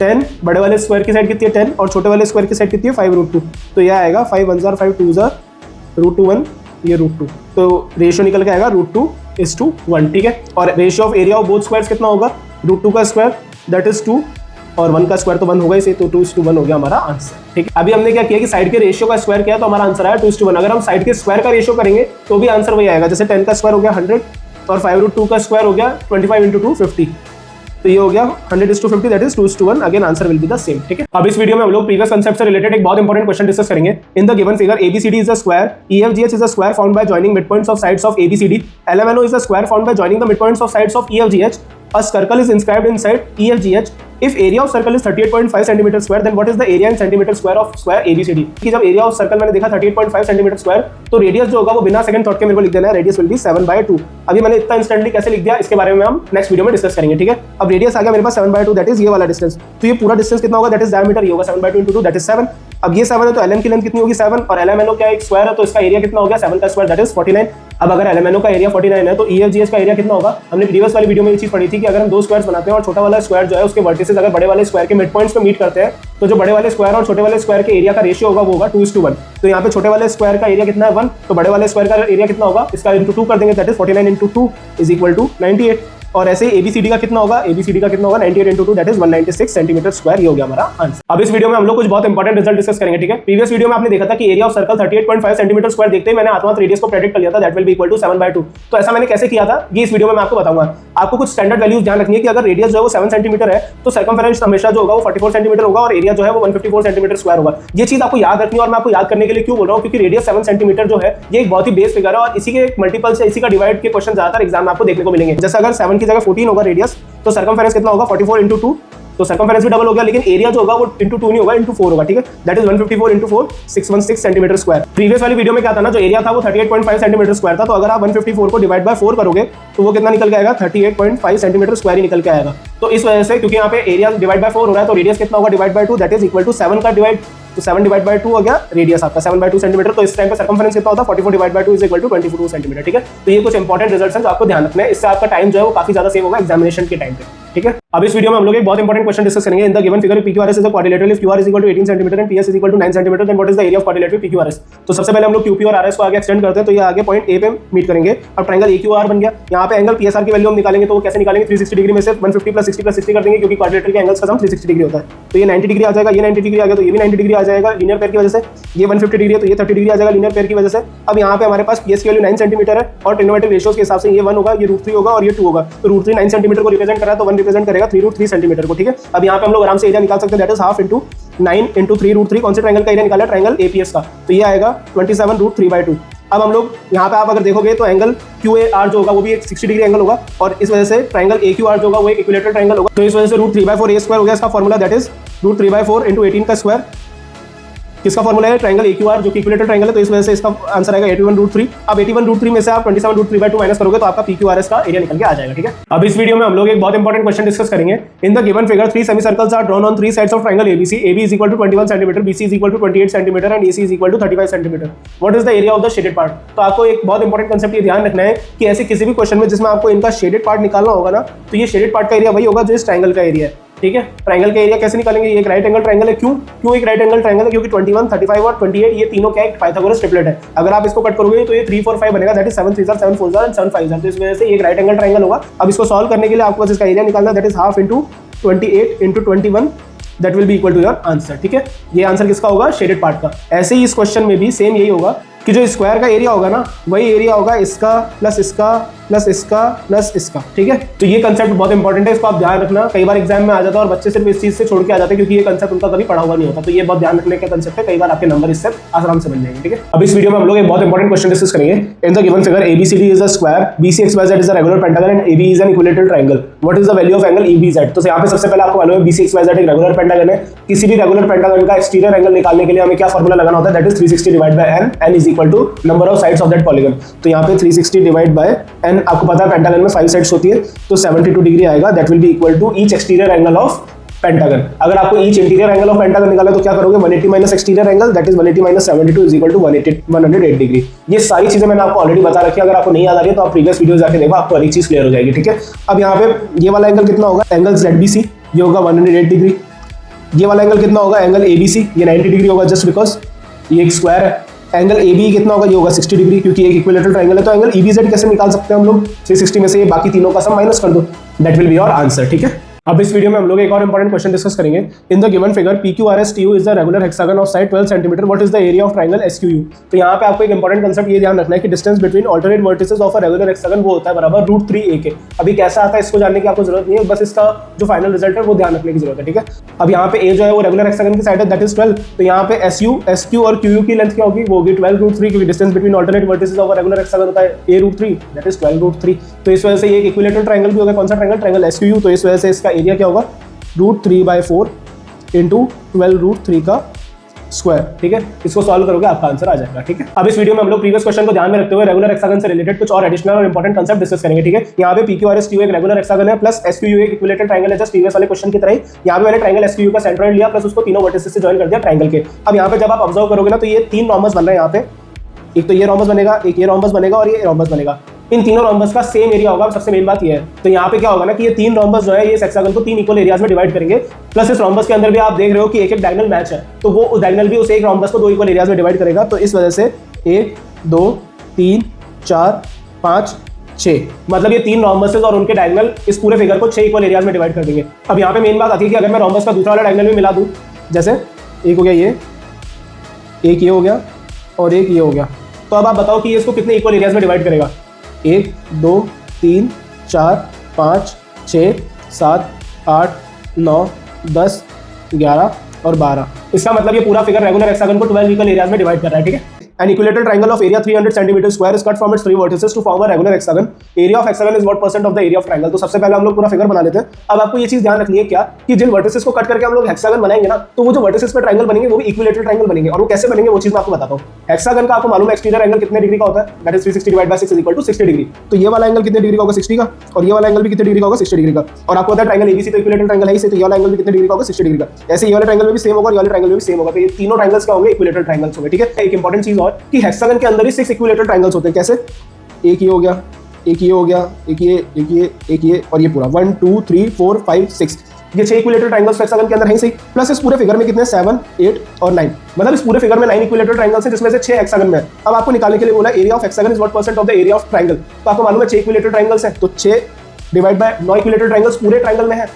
10, बड़े वाले स्क्वायर की साइड कितनी है 10 और छोटे वाले स्क्वायर की साइड कितनी है 5√2। तो यह आएगा 5 1 * 5 2 √2 1, ये √2। तो रेशियो निकल के आएगा √2:1, ठीक है। और ratio of area of both squares कितना होगा, √2 का स्क्वायर दैट इज 2 और 1 का स्क्वायर तो 1 होगा इसे, तो 2:1 हो गया हमारा आंसर, ठीक है। अभी हमने क्या किया कि साइड के रेशियो का स्क्वायर किया तो हमारा आंसर आया 2:1। अगर हम साइड के स्क्वायर का रेशियो करेंगे तो भी आंसर वही आएगा, जैसे 10 का स्क्वायर हो गया 100 और 5√2 का स्क्वायर हो गया 25 × 2 50, तो ये हो गया 100:50, that is 2:1। Again answer will be the same, ठीक है। अब इस वीडियो में हम लोग प्रीवियस कांसेप्ट से रिलेटेड एक बहुत इंपॉर्टेंट क्वेश्चन डिस्कस करेंगे। In the given figure ABCD is a square, EFGH is a square found by joining midpoints of sides of ABCD, LMNO is a square found by joining the midpoints of sides of EFGH, a circle is inscribed inside EFGH. If area of circle is 38.5 centimeter square, then what is the area in centimeter square of square ABCD? कि जब area of circle मैंने देखा 38.5 centimetre square, तो radius जो होगा वो बिना second thought के मेरे को लिख देना है, रेडियस विल बी 7/2। अभी मैंने इतना इंस्टेंटली कैसे लिख दिया इसके बारे में हम नेक्स्ट वीडियो में डिस्कस करेंगे, ठीक है। अब रेडियस आ गया मेरे पास 7/2, दैट इज ये वाला डिस्टेंस। तो ये पूरा डिस्टेंस कितना होगा, दैट इज डायमीटर, ये होगा 7/2 × 2 दैट इज 7। अब ये 7 है तो LM की लेंथ कितनी होगी 7, और LMNO क्या एक स्क्वायर है तो इसका एरिया कितना हो गया 7 का स्क्वायर दैट इज 49। अब अगर LMNO का एरिया 49 है तो EFGH का एरिया कितना होगा, हमने प्रीवियस वाली वीडियो में ये चीज पढ़ी थी कि अगर हम दो स्क्वायर्स बनाते हैं और छोटा वाला स्क्वायर जो है उसके वर्टिसेस अगर बड़े वाले स्क्वायर के मिड पॉइंट्स पे मीट करते हैं तो जो बड़े वाले स्क्वायर और छोटे वाले स्क्वायर के एरिया का रेशियो होगा वो होगा 2:1। तो यहाँ पे छोटे वाले स्क्वायर का एरिया कितना है 1, तो बड़े वाले स्क्वायर का एरिया कितना होगा, इसका इंटू 2 कर देंगे, that is 49 × 2 is equal to 98। और ऐसे ही ABCD का कितना होगा, ABCD का कितना होगा 98 × 2 दैट इज 196 सेंटीमीटर स्क्वायर, ये हो गया हमारा आंसर। अब इस वीडियो में हम लोग कुछ बहुत इंपॉर्टेंट रिजल्ट डिस्कस करेंगे, ठीक है। प्रीवियस वीडियो में आपने देखा था कि area of circle 38.5 centimetre square देखते ही मैंने आत्मात रेडियस को प्रेडिक्ट कर लिया था, that will be equal to 7/2। तो ऐसा मैंने कैसे किया था ये इस वीडियो में मैं आपको बताऊंगा। आपको कुछ स्टैंडर्ड वैल्यूज ध्यान रखनी है कि अगर रेडियस जो है वो 7 सेंटीमीटर है तो सर्कमफेरेंस हमेशा जो होगा वो 44 सेंटीमीटर होगा और एरिया जो है वो 154 सेंटीमीटर स्क्वायर होगा। ये चीज आपको याद रखनी है, और मैं आपको याद करने के लिए क्यों बोल रहा हूँ, क्योंकि रेडियस 7 सेंटीमीटर जो है ये एक बहुत ही बेस फिगर है और इसी के मल्टीपल से इसी का डिवाइड के क्वेश्चन ज्यादातर एग्जाम में आपको देखने को मिलेंगे। जैसे अगर 7 की जगह 14 होगा रेडियस तो सर्कमफेरेंस कितना होगा 44 × 2 तो सर्कमफेरेंस भी डबल हो गया, लेकिन एरिया जो होगा वो इंटू 2 नहीं होगा, इंटू 4 होगा, ठीक है। That is 154 into 4 616 centimetre square. Previous वाली वीडियो में क्या था ना, जो एरिया था वो 38.5 सेंटीमीटर स्क्वायर था, तो अगर आप 154 को डिवाइड बाय 4 करोगे तो वो कितना निकल के आएगा, 38.5 सेंटीमीटर स्क्वायर ही निकल के आएगा। तो इस वजह से, क्योंकि यहाँ पे एरिया डिवाइड बाय 4 हो रहा है, तो रेडियस कितना होगा divide by 2, that is equal to 7 का डिवाइड, तो 7 डिवाइड बाय 2 हो गया रेडियस आपका 7/2 सेंटीमीटर। तो इस टाइम पे सर्कमफेरेंस कितना होता है, 44 divide by 2 is equal to 22 centimetre, ठीक है। तो ये कुछ इंपॉर्टेंट रिजल्ट्स हैं जो आपको ध्यान रखना है, इससे आपका टाइम जो है वो काफी ज्यादा सेव होगा एग्जामिनेशन के टाइम पे, ठीक है। अब इस वीडियो में हम लोग एक बहुत इंपॉर्टेंट क्वेश्चन डिस्कस करेंगे। In the given figure PQRS is a quadrilateral if QR is equal to 18 centimetre and PS is equal to 9 centimetre, then what is the area of quadrilateral PQRS। तो सबसे पहले हम लोग QP और RS को आगे extend करते हैं, तो ये आगे पॉइंट A पे मीट करेंगे। अब ट्रायंगल AQR बन गया, यहाँ पे एंगल PSR की वैल्यू हम निकालेंगे, तो वो कैसे निकालेंगे, 360 डिग्री में से 150 प्लस 60 प्लस 60 कर देंगे, क्योंकि क्वाड्रिलेटरल के एंगल्स का सम 360 डिग्री होता है। तो ये 90 डिग्री आ जाएगा, ये 90 डिग्री आ गया, तो ये भी 90 डिग्री आ जाएगा लीनियर पेयर की वजह से। ये 150 डिग्री है तो ये 30 डिग्री आ जाएगा लीनियर पेयर की वजह से। अब यहाँ पे हमारे पास PS की वैल्यू 9 सेंटीमीटर है और ट्रिग्नोमेट्रिक रेशियोज के हिसाब से ये 1 होगा, ये √3 होगा और ये 2 होगा। तो √3 9 सेंटीमीटर को रिप्रेजेंट कर रहा है, तो 1 रिप्रेजेंट करेगा 3√3 सेंटीमीटर को, ठीक है। अब यहाँ पे हम लोग आराम से एरिया निकाल सकते हैं, that is half into 9 into 3√3। कौन से ट्रायंगल का एरिया निकाला, ट्रायंगल APS का, तो ये आएगा 27√3/2। अब हम लोग यहाँ पे आप अगर देखोगे तो एंगल QAR जो होगा वो भी एक 60 डिग्री एंगल होगा, और इस वजह से ट्रायंगल AQR जो होगा वो एक इक्विलेटरल ट्रायंगल होगा। तो इस वजह से √3/4 A स्क्वायर हो गया इसका फॉर्मूला, दैट इज √3/4 इंटू 18 का स्क्वायर। किसका फॉर्मूला है, ट्रायंगल AQR जो कि इक्विलेटरल ट्रायंगल है, तो इस वजह से इसका आंसर आएगा 81√3। अब 81√3 में से आप 27√3/2 माइनस करोगे तो आपका PQRS का एरिया निकल के आ जाएगा, ठीक है। अब इस वीडियो में हम लोग एक बहुत इंपॉर्टेंट क्वेश्चन डिस्कस करेंगे। In the given figure 3 semicircles are drawn on 3 sides of triangle ABC. AB is equal to 21 centimetre, BC is equal to 28 centimetre and AC is equal to 35 centimetre. What is the area of the shaded part? तो आपको एक बहुत important concept ये ध्यान रखना है कि ऐसे किसी भी क्वेश्चन में जिसमें आपको इनका शेडेड पार्ट निकालना होगा ना, तो ये शेडेड पार्ट का एरिया वही होगा जो इस ट्रायंगल का एरिया है, ठीक है। ट्रायंगल का एरिया कैसे निकालेंगे, ये एक राइट एंगल ट्रायंगल है, क्यों एक राइट एंगल ट्रायंगल है, क्योंकि 21, 35 और 28 ये तीनों क्या एक पाइथागोरस ट्रिपलेट है। अगर आप इसको कट करोगे तो ये 3 4 5 बनेगा, दैट इज 7 3 7 4 एंड 7 5। तो इस वजह से ये एक राइट एंगल ट्रायंगल होगा। अब इसको सॉल्व करने के लिए आपको बस इसका एरिया निकालना है, that is half into 28 into 21, that will be equal to your answer, ठीक है। ये आंसर किसका होगा, शेडेड पार्ट का। ऐसे ही इस क्वेश्चन में भी सेम यही होगा कि जो स्क्वायर का एरिया होगा ना, वही एरिया होगा इसका प्लस इसका प्लस इसका प्लस इसका, ठीक है। तो ये कंसेप्ट बहुत इंपॉर्टेंट है, इसको आप ध्यान रखना। कई बार एग्जाम में आ जाता है और बच्चे सिर्फ इस चीज से छोड़ के आ जाते हैं, क्योंकि ये कंसेप्ट उनका कभी पढ़ा हुआ नहीं होता। तो ये बहुत ध्यान रखने का कंसेप्ट है, कई बार आपके नंबर इससे आराम से बन जाएंगे, ठीक है। अब इस वीडियो में हम लोग एक बहुत इंपॉर्टेंट क्वेश्चन डिस्कस करेंगे। In the given figure ABCD is a square, BCXYZ is a regular pentagon and AB is an equilateral triangle. What is the value of angle EBZ? तो यहाँ पे सबसे पहले आपको मालूम है BCXYZ एक रेगुलर पेंटागन है। किसी भी रेगुलर पेंटागन का एक्सटीरियर एंगल निकालने के लिए हमें क्या फॉर्मूला लगाना होता है, that is 360 divide by n is equal to number of sides of that polygon. तो यहाँ पे 360 डिवाइड बाय n, आपको पता है पेंटागन में 5 साइड्स होती है, तो 72 डिग्री आएगा, that will be equal to each exterior angle of pentagon. अगर आपको each interior angle of pentagon निकाला तो क्या करोगे, 180 minus exterior angle, that is 180 minus 72 is equal to 108 degree. ये सारी चीजें मैंने आपको ऑलरेडी बता रखी है, अगर आपको नहीं याद आ रही है तो आप प्रीवियस वीडियो जाके देखो, आपको एक चीज क्लियर हो जाएगी, ठीक है। अब यहाँ पे ये वाला एंगल कितना होगा, एंगल ZBC, ये होगा 108 डिग्री। ये वाला एंगल कितना होगा, एंगल ABC, ये 90 डिग्री होगा, जस्ट बिकॉज ये एक स्क्वायर है। एंगल AB कितना होगा, ये होगा 60 डिग्री, क्योंकि एक इक्विलेटरल ट्रायंगल है। तो एंगल EBZ कैसे निकाल सकते हैं हम लोग, 360 में से ये बाकी तीनों का सम माइनस कर दो, that will be your answer, ठीक है। अब इस वीडियो में हम लोग एक और इंपॉर्टेंट क्वेश्चन डिस्कस करेंगे। In the given figure PQRSTU is the regular hexagon of side 12 centimetre, what is the area of triangle SQU? तो यहाँ पे आपको एक इंपॉर्टेंट कंसेप्ट ये ध्यान रखना है कि distance between alternate vertices of a regular hexagon वो होता है बराबर √3a के। अभी कैसा आता है इसको जानने की आपको जरूरत नहीं है, बस इसका जो फाइनल रिजल्ट है वो ध्यान रखने की जरूरत है, ठीक है। अब यहाँ पे a जो है वो रेगुलर हेक्सागन की साइड है, दैट इज 12। तो यहाँ पे SQ और QU की लेंथ क्या होगी, वो होगी 12√3, क्योंकि distance between alternate vertices of a regular hexagon होता है a√3, दैट इज 12√3। तो इस वजह से ये एक इक्विलेटरल ट्रायंगल भी होगा, कौन सा ट्रायंगल, ट्रायंगल SQU। तो इस वजह से इसका एरिया क्या होगा, √3/4 इंटू 12√3 का स्क्वायर, ठीक है। इसको सॉल्व करोगे आपका आंसर आ जाएगा, ठीक है। अब इस वीडियो में हम लोग प्रीवियस क्वेश्चन को ध्यान में रखते हुए रेगुलर हेक्सागन से रिलेटेड कुछ और एडिशनल और इंपॉर्टेंट कंसेप्ट डिस्कस करेंगे, ठीक है। यहाँ पे PQRSTU एक रेगुलर हेक्सागन है प्लस SQU एक इक्विलेटरल ट्रायंगल है, जस्ट प्रीवियस वाले क्वेश्चन की तरह ही। यहाँ पे मैंने ट्रायंगल SQU का सेंट्रोइड लिया प्लस उसको तीनों वर्टिसेस से ज्वाइन कर दिया ट्रायंगल के। अब यहाँ पे जब आप ऑब्जर्व करोगे ना, तो ये 3 रोम्बस बन रहे हैं यहाँ पे, एक तो ये रोम्बस बनेगा, एक ये रोम्बस बनेगा और ये रोम्बस बनेगा। इन तीनों रोम्बस का सेम एरिया होगा। सबसे मेन बात ये है, तो यहाँ पे क्या होगा ना कि ये 3 रोम्बस जो है ये हेक्सागन को 3 इक्वल एरियाज में डिवाइड करेंगे, प्लस इस रोम्बस के अंदर भी आप देख रहे हो कि एक डायगोनल मैच है, तो वो उस डायगोनल भी उस एक रोम्बस को 2 इक्वल एरियाज में डिवाइड करेगा। तो इस वजह से 1 2 3 4 5 6, मतलब ये 3 रोम्बसेस और उनके डायगोनल इस पूरे फिगर को 6 इक्वल एरियाज में डिवाइड कर देंगे। अब यहाँ पे मेन बात आती है कि अगर मैं रोम्बस का दूसरा वाला डायगोनल भी मिला दूं, जैसे एक हो गया ये, एक ये हो गया और एक ये हो गया, तो अब आप बताओ कि ये इसको कितने इक्वल एरियाज में डिवाइड करेगा, 1 2 3 4 5 6 7 8 9 10 11 और 12। इसका मतलब ये पूरा फिगर रेगुलर हेक्सागन को 12 इक्वल एरियाज में डिवाइड कर रहा है, ठीक है। An equilateral triangle of area 300 cm square is cut from its three vertices to form a regular hexagon. Area of hexagon is what percent of the area of triangle. तो सबसे पहले हम लोग पूरा फिगर बना लेते हैं। अब आपको ये चीज ध्यान रखनी है क्या कि जिन वर्टिसेस को कट करके हम लोग हेक्सागन बनाएंगे ना, तो वो जो वर्टिसेस पे ट्रायंगल बनेंगे वो भी इक्विलेटरल ट्रायंगल बनेंगे। और वो कैसे बनेंगे वो चीज मैं आपको बताता हूँ। हेक्सागन का आपको मालूम है एक्सटीरियर एंगल कितने डिग्री का होता है, that is 360 divide by 6 is equal to 60 degree. तो ये वाला एंगल कितने डिग्री का होगा, 60 का, और ये वाला एंगल भी कितने डिग्री का होगा, 60 डिग्री का। और आपको पता है ट्रायंगल एबीसी तो इक्विलेटरल ट्रायंगल है, इसे तो ये वाला एंगल भी कितने डिग्री का होगा, 60 डिग्री का। ऐसे ये वाले ट्रायंगल में भी सेम होगा और ये वाले ट्रायंगल में भी सेम होगा। तो ये तीनों ट्रायंगल्स क्या होंगे, इक्विलेटरल ट्रायंगल्स होंगे। ठीक है, एक इंपॉर्टेंट चीज और कि हेक्सागन के अंदर ही 6 इक्विलेटरल ट्रायंगल्स होते हैं। कैसे, एक ये हो गया, एक ये हो गया, एक ये और ये पूरा 1 2 3 4 5 6, ये 6 इक्विलेटरल ट्रायंगल्स हेक्सागन के अंदर हैं। सही, प्लस इस पूरे फिगर में कितने 7 8 और 9, मतलब इस पूरे फिगर में 9 इक्विलेटरल ट्रायंगल्स हैं जिसमें से 6 हेक्सागन में है। अब आपको निकालने के लिए बोला area of hexagon is what percent of the area of triangle. तो आपको मालूम है 6 इक्विलेटरल ट्रायंगल्स हैं, तो 6 डिवाइड बाय 9 इक्विलेटरल ट्रायंगल्स पूरे ट्रायंगल में है,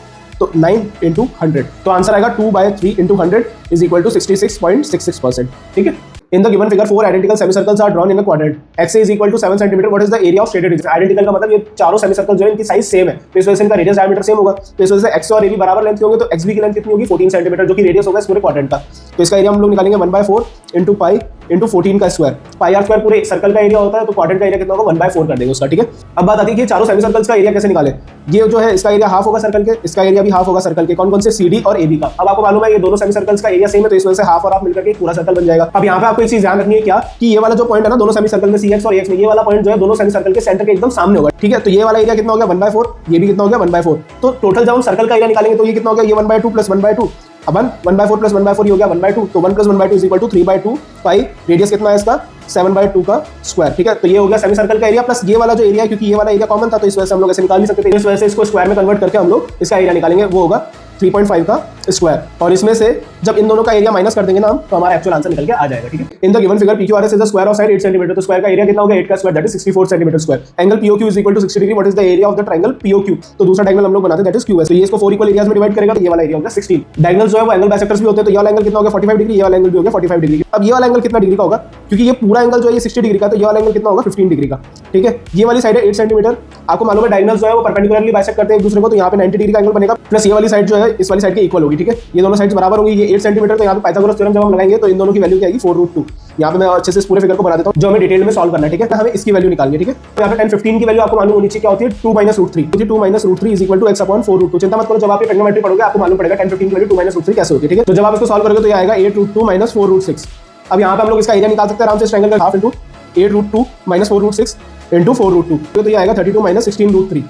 तो 9 into 100, तो आंसर आएगा 2/3 into 100 is equal to 66.66%। ठीक है, in the given figure 4 identical semicircles are drawn in a quadrant. XA is equal to 7 cm. What is the area of shaded region? Identical का मतलब ये चारों सेमीसर्कल जो है इनकी साइज सेम है, तो इस वजह से इनका रेडियस डायमीटर सेम होगा। तो इस वजह से एक्स और ए भी बराबर लेंथ के होंगे, तो XB की लेंथ कितनी होगी 14 सेंटीमीटर, जो कि रेडियस होगा इस पूरे क्वाड्रेंट का। तो इसका एरिया हम लोग निकालेंगे 1/4 into पाई into 14 का स्क्वायर। पाई आर स्क्वायर पूरे सर्कल का एरिया होता है, तो क्वाड्रेंट का एरिया कितना होगा 1/4 कर देंगे उसका। ठीक है, अब बात आती है कि चारों सेमीसर्कल्स का एरिया कैसे निकाले। ये जो है इसका एरिया हाफ होगा सर्कल के, इसका एरिया भी हाफ होगा सर्कल के। कौन कौन से, CD और AB का। अब आपको मालूम है ये दोनों सेमीसर्कल्स का एरिया सेम है, तो इस वजह से हाफ और हाफ मिलकर के पूरा सर्कल बन जाएगा। अब यहाँ पे आपको एक चीज ध्यान रखनी है क्या कि ये वाला जो पॉइंट है ना दोनों सेमीसर्कल में CX और AX में, ये वाला पॉइंट जो है दोनों सेमीसर्कल के सेंटर के एकदम सामने होगा। ठीक है, तो ये वाला एरिया कितना हो गया 1/4, ये भी कितना हो गया 1/4। तो टोटल जब हम सर्कल का एरिया निकालेंगे तो ये कितना हो गया, ये 1/2 प्लस 1/2, अब 1/4 प्लस 1/4 ये हो गया 1/2, तो 1 + 1/2 is equal to 3/2 pi, radius कितना है इसका 7/2 का स्क्वायर। ठीक है, तो ये हो गया सेमी सर्कल का एरिया प्लस ये वाला जो एरिया, क्योंकि ये वाला एरिया कॉमन था तो इस वजह से हम लोग ऐसे निकाल नहीं सकते थे, इस वजह से इसको स्क्वायर में कन्वर्ट करके हम लोग इसका एरिया निकालेंगे, वो होगा 3.5 का स्क्वायर। और इसमें से जब इन दोनों का एरिया माइनस कर देंगे ना हम, तो हमारा एक्चुअल आंसर निकल के आ जाएगा। ठीक है, in the given figure PQRS is the square of side 8 centimetre, तो स्क्वायर का एरिया कितना होगा 8 का square, that is 64 centimetre square. Angle POQ is equal to 60 degree. What is the area of the triangle POQ। तो दूसरा triangle हम लोग बनाते हैं दैट इज QS। तो ये इसको 4 इक्वल एरियाज में डिवाइड करेगा, तो ये वाला एरिया होगा 16। डायगोनल्स जो है वो एंगल बाइसेक्टर्स भी होते हैं, तो ये वाला एंगल कितना होगा 45 डिग्री, ये वाला एंगल भी होगा 45 डिग्री। अब ये वाला एंगल कितना डिग्री का होगा, क्योंकि ये पूरा एंगल जो है ये 60 डिग्री का, तो ये वाला एंगल कितना होगा 15 डिग्री का। ठीक है, ये वाली साइड है 8 सेंटीमीटर। आपको मालूम है डायगोनल्स जो है वो परपेंडिकुलरली बाइसेक्ट करते हैं एक दूसरे को, तो यहाँ पे 90 डिग्री का एंगल बनेगा, प्लस ये वाली साइड जो है इस वाली साइड के इक्वल होगी। ठीक है, ये दोनों साइड्स बराबर होंगी, ये 8 सेंटीमीटर, तो यहाँ पे पाइथागोरस थ्योरम जब हम लगाएंगे तो इन दोनों की वैल्यू क्या आएगी 4√2। यहाँ पे मैं अच्छे से इस पूरे फिगर को बना देता हूँ जो हमें डिटेल में सॉल्व करना है। ठीक है, हमें इसकी वैल्यू निकालनी है। ठीक है, तो यहाँ पे 10 15 की वैल्यू आपको मालूम होनी चाहिए क्या होती है 2 - √3, 2 - √3 इज इक्वल टू x/4√2। चिंता मत करो, जब आप ये ट्रिग्नोमेट्री पढ़ोगे आपको मालूम पड़ेगा 10 15 की वैल्यू 2 - √3 कैसे होती है। ठीक है, तो जब आप इसको सॉल्व करोगे तो ये आएगा 8√2 - 4√6। अब यहाँ पे हम लोग इसका एरिया निकाल सकते हैं आराम से, इस ट्रायंगल का हाफ इंटू 8√2 - 4√6 इंटू 4√2, तो ये आएगा 32 - 16√3।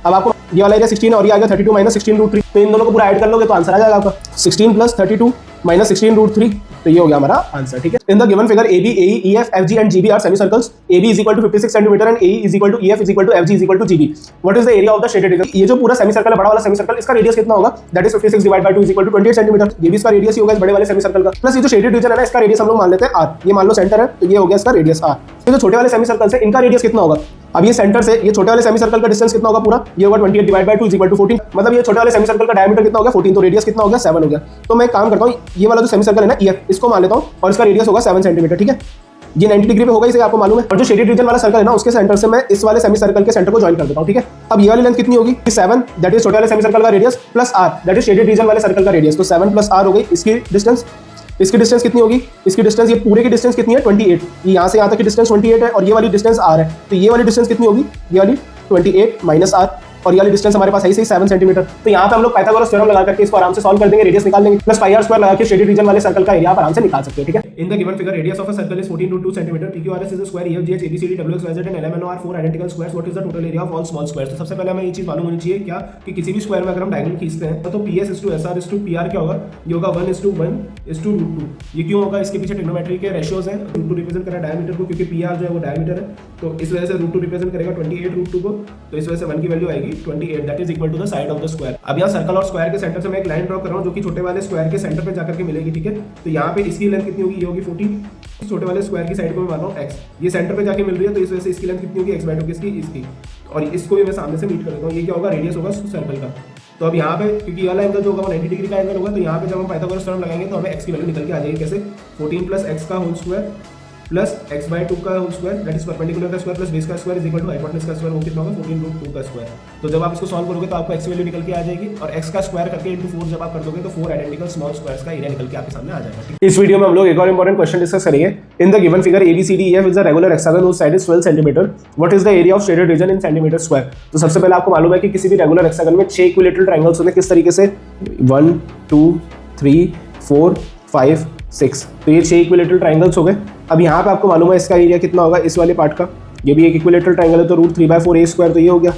अब आपको ये वाला एरिया 16 और ये आएगा 32 - 16√3, तो इन दोनों को पूरा ऐड कर लोगे तो आंसर आ जाएगा आपका 16 + 32 - 16√3, तो ये हो गया हमारा आंसर। ठीक है, in the given figure AB, AE, EF, FG and GB are semicircles. AB is equal to 56 सेंटीमीटर and AE is equal to EF is equal to FG is equal to GB। What is the area of the shaded region. ये जो पूरा semicircle है बड़ा वाला semicircle, इसका radius कितना होगा, that is 56 divide by 2 is equal to 28 centimetre. ये भी इसका रेडियस ही होगा इस बड़े वाले सेमीसर्कल का, प्लस ये जो शेडेड रीजन है ना इसका रेडियस हम लोग मान लेते हैं R। ये मान लो सेंटर है, तो ये हो गया इसका रेडियस R। ये जो छोटे वाले सेमीसर्कल्स है इनका रेडियस कितना होगा, अब ये सेंटर से ये छोटे वाले सेमीसर्कल का डिस्टेंस कितना होगा पूरा, ये होगा 28 divide by 2 is equal to 14, मतलब ये छोटे वाले सेमीसर्कल का डायमीटर कितना होगा 14, तो रेडियस कितना हो गया 7 हो गया। तो मैं एक काम करता हूँ, ये वाला जो सेमीसर्कल है ना EF, इसको मान लेता हूँ और इसका रेडियस होगा 7 सेंटीमीटर। ठीक है, ये 90 डिग्री पे होगा, इसे आपको मालूम है। और जो शेडेड रीजन वाला सर्कल है ना उसके सेंटर से मैं इस वाले सेमीसर्कल के सेंटर को ज्वाइन कर देता हूँ। ठीक है, अब ये वाली लेंथ कितनी होगी 7, दैट इज छोटे वाले सेमीसर्कल का radius, plus R that is shaded region वाले सर्कल का रेडियस, तो 7 + R हो गई इसकी डिस्टेंस। इसकी डिस्टेंस कितनी होगी, इसकी डिस्टेंस ये पूरे की डिस्टेंस कितनी है 28, ये यहाँ से यहाँ तक की डिस्टेंस 28 है और ये वाली डिस्टेंस R है, तो ये वाली डिस्टेंस कितनी होगी, ये वाली 28 - R, और ये वाली डिस्टेंस हमारे पास है ही 7 सेंटीमीटर। तो यहाँ पे हम लोग पाइथागोरस थ्योरम लगा करके इसको आराम से सॉल्व कर देंगे, रेडियस निकाल लेंगे, प्लस पाई आर स्क्वायर लगा के शेडेड रीजन वाले सर्कल का एरिया आप आराम से निकाल सकते हो। ठीक है, in the given figure radius of a circle is 14.2 centimetre, PQRS is a square, EF, GH, ABCD, WXYZ and LMNO are 4 identical squares. What is the total area of all small squares. तो सबसे पहले हमें ये चीज मालूम होनी चाहिए क्या कि किसी भी स्क्वायर में अगर हम डायगोनल खींचते हैं तो PS = SR = PR क्या होगा, ये होगा 1:1:√2। ये क्यों होगा, इसके पीछे ट्रिग्नोमेट्री के रेशियोज हैं। √2 रिप्रेजेंट कर रहा है डायमीटर को, क्योंकि PR जो है वो डायमीटर है, तो इस वजह से √2 रिप्रेजेंट करेगा 28√2 को, तो इस वजह से 1 की वैल्यू आएगी 28, that is equal to the side of the square. अब यहाँ सर्कल और स्क्वायर के सेंटर से मैं एक लाइन ड्रॉ कर रहा हूँ जो कि छोटे वाले स्क्वायर के सेंटर पे जाकर के मिलेगी। ठीक है, तो यहाँ पे इसकी लेंथ कितनी होगी, ये होगी 14, छोटे वाले स्क्वायर की साइड पे मैं मान रहा हूँ x, ये सेंटर पे जाके मिल रही है, तो इस वजह से इसकी लेंथ कितनी होगी x/2 इसकी, और इसको भी मैं सामने से मीट कर देता हूँ। ये क्या होगा, रेडियस होगा सर्कल का। तो अब यहाँ पे क्योंकि ये वाला एंगल जो होगा वो 90 डिग्री का एंगल होगा, तो यहाँ पे जब हम पाइथागोरस थ्योरम लगाएंगे तो हमें x की वैल्यू निकल के आ जाएगी कैसे, 14 + x का whole square plus x by two का whole square that is perpendicular का स्क्वायर प्लस बेस का square is equal to hypotenuse का स्क्वायर, वो कितना होगा 14√2 का स्क्वायर। तो जब आप इसको सॉल्व करोगे तो आपको एक्स वैल्यू निकल के आ जाएगी और एक्स का स्क्वायर करके इंटू 4 जब आप कर दोगे तो 4 आइडेंटिकल स्मॉल स्क्वायर्स का एरिया निकल के आपके सामने आ जाएगा। इस वीडियो में हम लोग एक और इंपॉर्टेंट क्वेश्चन डिस्कस करेंगे। In the given figure ABCDEF is a regular hexagon whose side is 12 cm. What is the area of shaded region in centimetre square. तो सबसे पहले आपको मालूम है कि किसी भी रेगुलर हेक्सागन में 6 इक्विलेटरल ट्रायंगल्स होते हैं किस तरीके से 1 2 3 4 5 6। तो ये 6 इक्विलेटरल ट्रायंगल्स हो गए। अब यहाँ पे आपको मालूम है इसका एरिया कितना होगा इस वाले पार्ट का। ये भी एक इक्विलेटरल ट्रायंगल है तो √3/4 a स्क्वायर, तो ये हो गया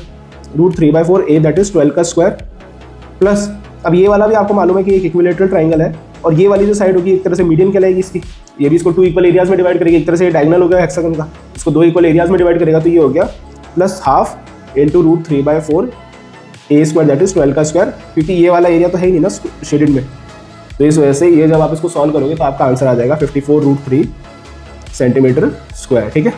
√3/4 a दैट इज 12 का स्क्वायर प्लस अब ये वाला भी आपको मालूम है कि एक इक्विलेटरल ट्रायंगल है और ये वाली जो साइड होगी एक तरह से मीडियन कहलाएगी इसकी। ये भी इसको 2 इक्वल एरियाज में डिवाइड करेगी, एक तरह से डायगोनल हो गया हेक्सागन का, इसको 2 इक्वल एरियाज में डिवाइड करेगा तो ये हो गया plus half into √3/4 a square that is 12 का स्क्वायर, क्योंकि ये वाला एरिया तो है ही नहीं ना शेडेड में। तो इस वजह से ये जब आप इसको सॉल्व करोगे तो आपका आंसर आ जाएगा 54√3 सेंटीमीटर स्क्वायर। ठीक है,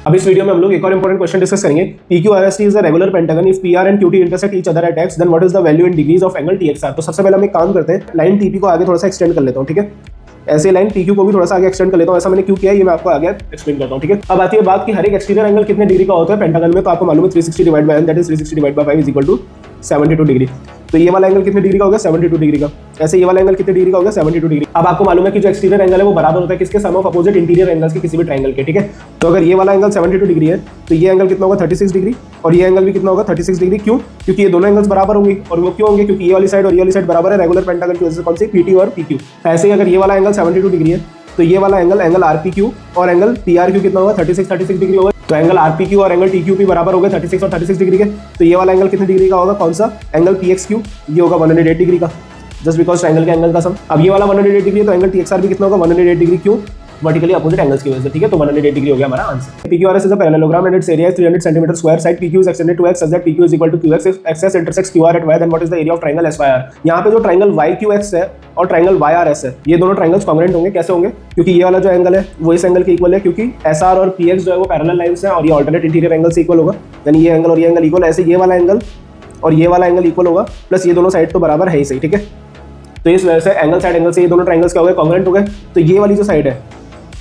अब इस वीडियो में हम लोग एक और इंपॉर्टेंट क्वेश्चन डिस्कस करेंगे। PQRST is a regular pentagon if PR and QT intersect each other at x then what is the value in degrees of angle TXR। तो सबसे पहले हम एक काम करते हैं, लाइन TP को आगे थोड़ा सा एक्सटेंड कर लेता हूँ। ठीक है, ऐसे लाइन PQ को भी थोड़ा सा आगे एक्सटेंड कर लेता हूँ। ऐसा मैंने क्यों किया ये मैं आपको आगे एक्सप्लेन करता हूँ। ठीक है, अब आती है बात कि हर एक एक्सटीरियर एंगल कितने डिग्री का होता है पेंटागन में। तो आपको मालूम है 360 divide by n that is 360 divide by 5 is equal to 72 degree. तो ये वाला एंगल कितने डिग्री का होगा 72 डिग्री का। ऐसे ये वाला एंगल कितने डिग्री का होगा 72 डिग्री। अब आपको मालूम है कि जो एक्सटीरियर एंगल है वो बराबर होता है किसके, सम ऑफ अपोजिट इंटीरियर एंगल्स के किसी भी ट्रायंगल के। ठीक है, तो अगर ये वाला एंगल 72 डिग्री है तो ये एंगल कितना होगा 36 डिग्री और ये एंगल भी कितना होगा 36 डिग्री। क्यों? क्योंकि ये दोनों एंगल्स बराबर होंगे। और वो क्यों होंगे? क्योंकि ये वाली साइड और ये वाली साइड बराबर है रेगुलर पेंटागन की वजह से। कौन सी? PT और PQ। ऐसे ही अगर ये वाला एंगल 72 डिग्री है तो ये वाला एंगल RPQ और एंगल PRQ कितना होगा 36 डिग्री होगा। तो एंगल RPQ और एंगल TQP बराबर हो गए 36 और 36 डिग्री के। तो ये वाला एंगल कितने डिग्री का होगा, कौन सा? एंगल PXQ, ये होगा 108 डिग्री का, जस्ट बिकॉज ट्रायंगल के एंगल का सम। अब ये वाला 108 डिग्री है तो एंगल TXR भी कितना होगा 108 डिग्री। क्यों? वर्टिकली अपोजिट एंगल्स की वजह से। ठीक है, तो 108 डिग्री हो गया हमारा answer. PQRS is a parallelogram and its area is 300 cm square. Side PQ is extended to x such that PQ is equal to QX. If XS intersects QR at Y, then what is the area of triangle SYR? यहाँ पे जो triangle YQX है और triangle YRS है ये दोनों triangles congruent होंगे। कैसे होंगे? क्योंकि ये वाला जो एंगल है वो इस एंगल के इक्वल है, क्योंकि SR और PX जो है वो पैरेलल लाइंस हैं और ये अल्टरनेट इंटीरियर एंगल से इक्वल होगा। यानी ये एंगल और ये एंगल इक्वल, ऐसे ये वाला एंगल और ये वाला एंगल इक्वल होगा, प्लस ये दोनों साइड तो बराबर है ही सही। ठीक है, तो इस वजह से एंगल साइड एंगल से ये दोनों ट्रायंगल्स क्या हो गए, कॉन्ग्रुएंट हो गए। तो ये वाली जो साइड है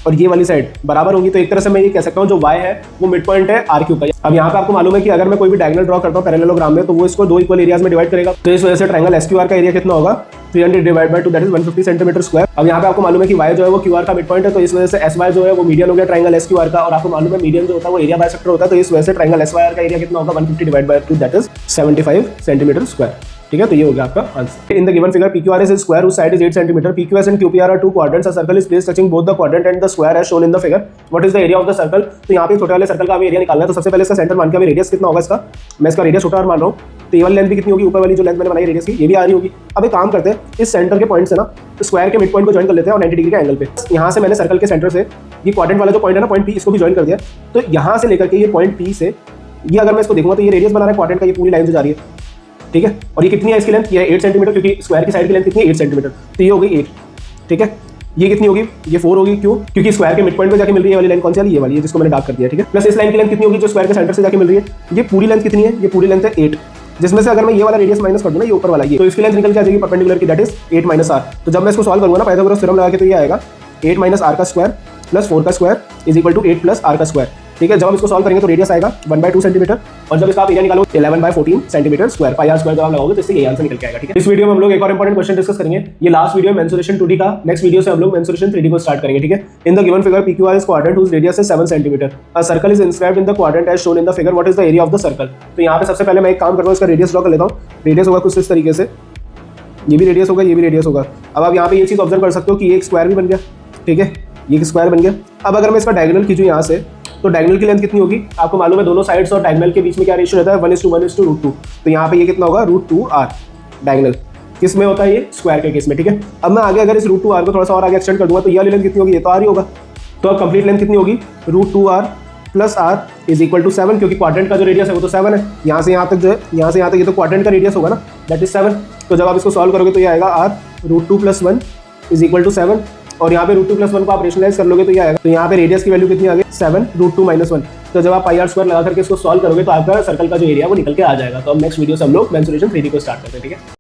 और ये वाली साइड बराबर होंगी। तो एक तरह से मैं ये कह सकता हूँ जो y है वो मिड पॉइंट है RQ का। अब यहाँ पे आपको मालूम है कि अगर मैं कोई भी डायगोनल ड्रॉ करता हूँ पैरेललोग्राम में तो वो इसको 2 इक्वल एरियाज में डिवाइड करेगा। तो इस वजह से ट्रायंगल SQR का एरिया कितना होगा 300 divide by 2 that is 150 centimetre square. अब यहाँ पे आपको मालूम है कि y जो है वो QR का मिड पॉइंट है, तो इस वजह से SY जो है वो मीडियन हो गया ट्रायंगल SQR का। और आपको मालूम है मीडियन जो होता है वो एरिया बाइसेक्टर होता है, तो इस वजह से ट्रायंगल SYR का एरिया कितना होगा 150 divide by 2 that is 75 centimetre square. ठीक है, तो ये हो गया आपका answer. In the given figure PQRS is square whose side is 8 cm. PQS and QPR are two quadrants. A circle is placed touching both the quadrant and the square as shown in the figure. What is the area of the circle? तो यहाँ पे छोटे वाले circle का हमें area निकालना है। तो सबसे पहले इसका सेंटर मान के हमें रेडियस कितना होगा इसका, मैं इसका रेडियस छोटा मान रहा हूँ। तो ये वाली लेंथ भी कितनी होगी, ऊपर वाली जो लेंथ मैंने बनाई रेडियस की ये भी आ रही होगी। अब एक काम करते हैं, इस सेंटर के पॉइंट से ना तो स्क्वायर के मिड पॉइंट को ज्वाइन कर लेते हैं और 90 डिग्री के एंगल पे। यहाँ से मैंने सर्कल के सेंटर से ये क्वाड्रेंट वाला जो पॉइंट है ना पॉइंट P, इसको भी ज्वाइन कर दिया। तो यहाँ से लेकर के ये पॉइंट P से ये अगर मैं इसको देखूंगा तो ये रेडियस बना रहा है क्वाड्रेंट का, ये पूरी लाइन जो जा रही है। ठीक है, और ये कितनी है इसकी लेंथ, ये 8 सेंटीमीटर, क्योंकि स्क्वायर की साइड की लेंथ कितनी है 8 सेंटीमीटर। तो ये हो गई 8। ठीक है, ये कितनी होगी, ये 4 होगी। क्यों? क्योंकि स्क्वायर के मिड पॉइंट पे जाके मिल रही है वाली लाइन, कौन सी वाली, ये वाली है जिसको मैंने डार्क कर दिया। ठीक है, प्लस इस लाइन की लेंथ कितनी होगी जो स्क्वायर के सेंटर से जाके मिल रही है, ये पूरी लेंथ कितनी है, ये पूरी लेंथ है 8, जिसमें से अगर मैं ये वाला रेडियस माइनस कर दूं ना ये ऊपर वाला ये, तो इसकी लेंथ निकल के आ जाएगी परपेंडिकुलर की दैट इज 8 - R। तो जब मैं इसको सॉल्व करूंगा ना पाइथागोरस थ्योरम लगा के तो ये आएगा 8 - R का स्क्वायर प्लस 4 का square is equal to 8 + R का स्क्वायर। ठीक है, जब हम इसको सॉल्व करेंगे तो रेडियस आएगा 1/2 सेंटीमीटर और जब इसका आप एरिया निकालोगे 11/14 centimetre square. Pi R square जब आप लगाओगे तो इससे ये आंसर निकल के आएगा। ठीक है, इस वीडियो में हम लोग एक और इंपॉर्टेंट क्वेश्चन डिस्कस करेंगे। ये लास्ट वीडियो मेंसुरेशन 2D का, नेक्स्ट वीडियो से हम लोग मेंसुरेशन 3D को स्टार्ट करेंगे। ठीक है, in the given figure PQR is quadrant whose radius is 7 cm. A circle is inscribed in the quadrant as shown in the figure. What is the area of the circle? तो यहाँ पे सबसे पहले मैं एक काम करता हूँ, इसका रेडियस ड्रॉ कर लेता हूँ। रेडियस होगा कुछ इस तरीके से, ये भी रेडियस होगा, ये भी रेडियस होगा। अब आप यहाँ पे ये चीज़ ऑब्जर्व कर सकते हो कि ये एक स्क्वायर भी बन गया। ठीक है, ये एक स्क्वायर बन गया। अब अगर मैं इसका डायगोनल खींचूं यहाँ से तो डायगोनल की लेंथ कितनी होगी, आपको मालूम है दोनों साइड्स और डायगोनल के बीच में क्या रेशियो रहता है 1:1:√2। तो यहाँ पे ये कितना होगा √2R डायगोनल, किस में होता है ये स्क्वायर के केस में। ठीक है, अब मैं आगे अगर इस √2R को थोड़ा सा और आगे एक्सटेंड कर दूंगा तो ये वाली लेंथ कितनी होगी, ये तो R ही होगा। तो अब कंप्लीट लेंथ कितनी होगी √2R + R is equal to 7, क्योंकि क्वाड्रेंट का जो रेडियस है वो तो 7 है। यहाँ से यहाँ तक जो है, यहाँ से यहाँ तक ये तो क्वाड्रेंट का रेडियस होगा ना, दैट इज 7। तो जब आप इसको सॉल्व करोगे तो ये आएगा R √2 + 1 इज इक्वल टू 7 और यहाँ पे √2 + 1 को आप रेशनलाइज कर लोगे तो ये आएगा। तो यहाँ पे रेडियस की वैल्यू कितनी आ गई 7 √2 - 1। तो जब आप पाई आर स्क्वायर लगा करके इसको सॉल्व करोगे तो आपका सर्कल का जो एरिया वो निकल के आ जाएगा। तो अब नेक्स्ट वीडियो से हम लोग मेंसुरेशन 3D को स्टार्ट करते हैं। ठीक है।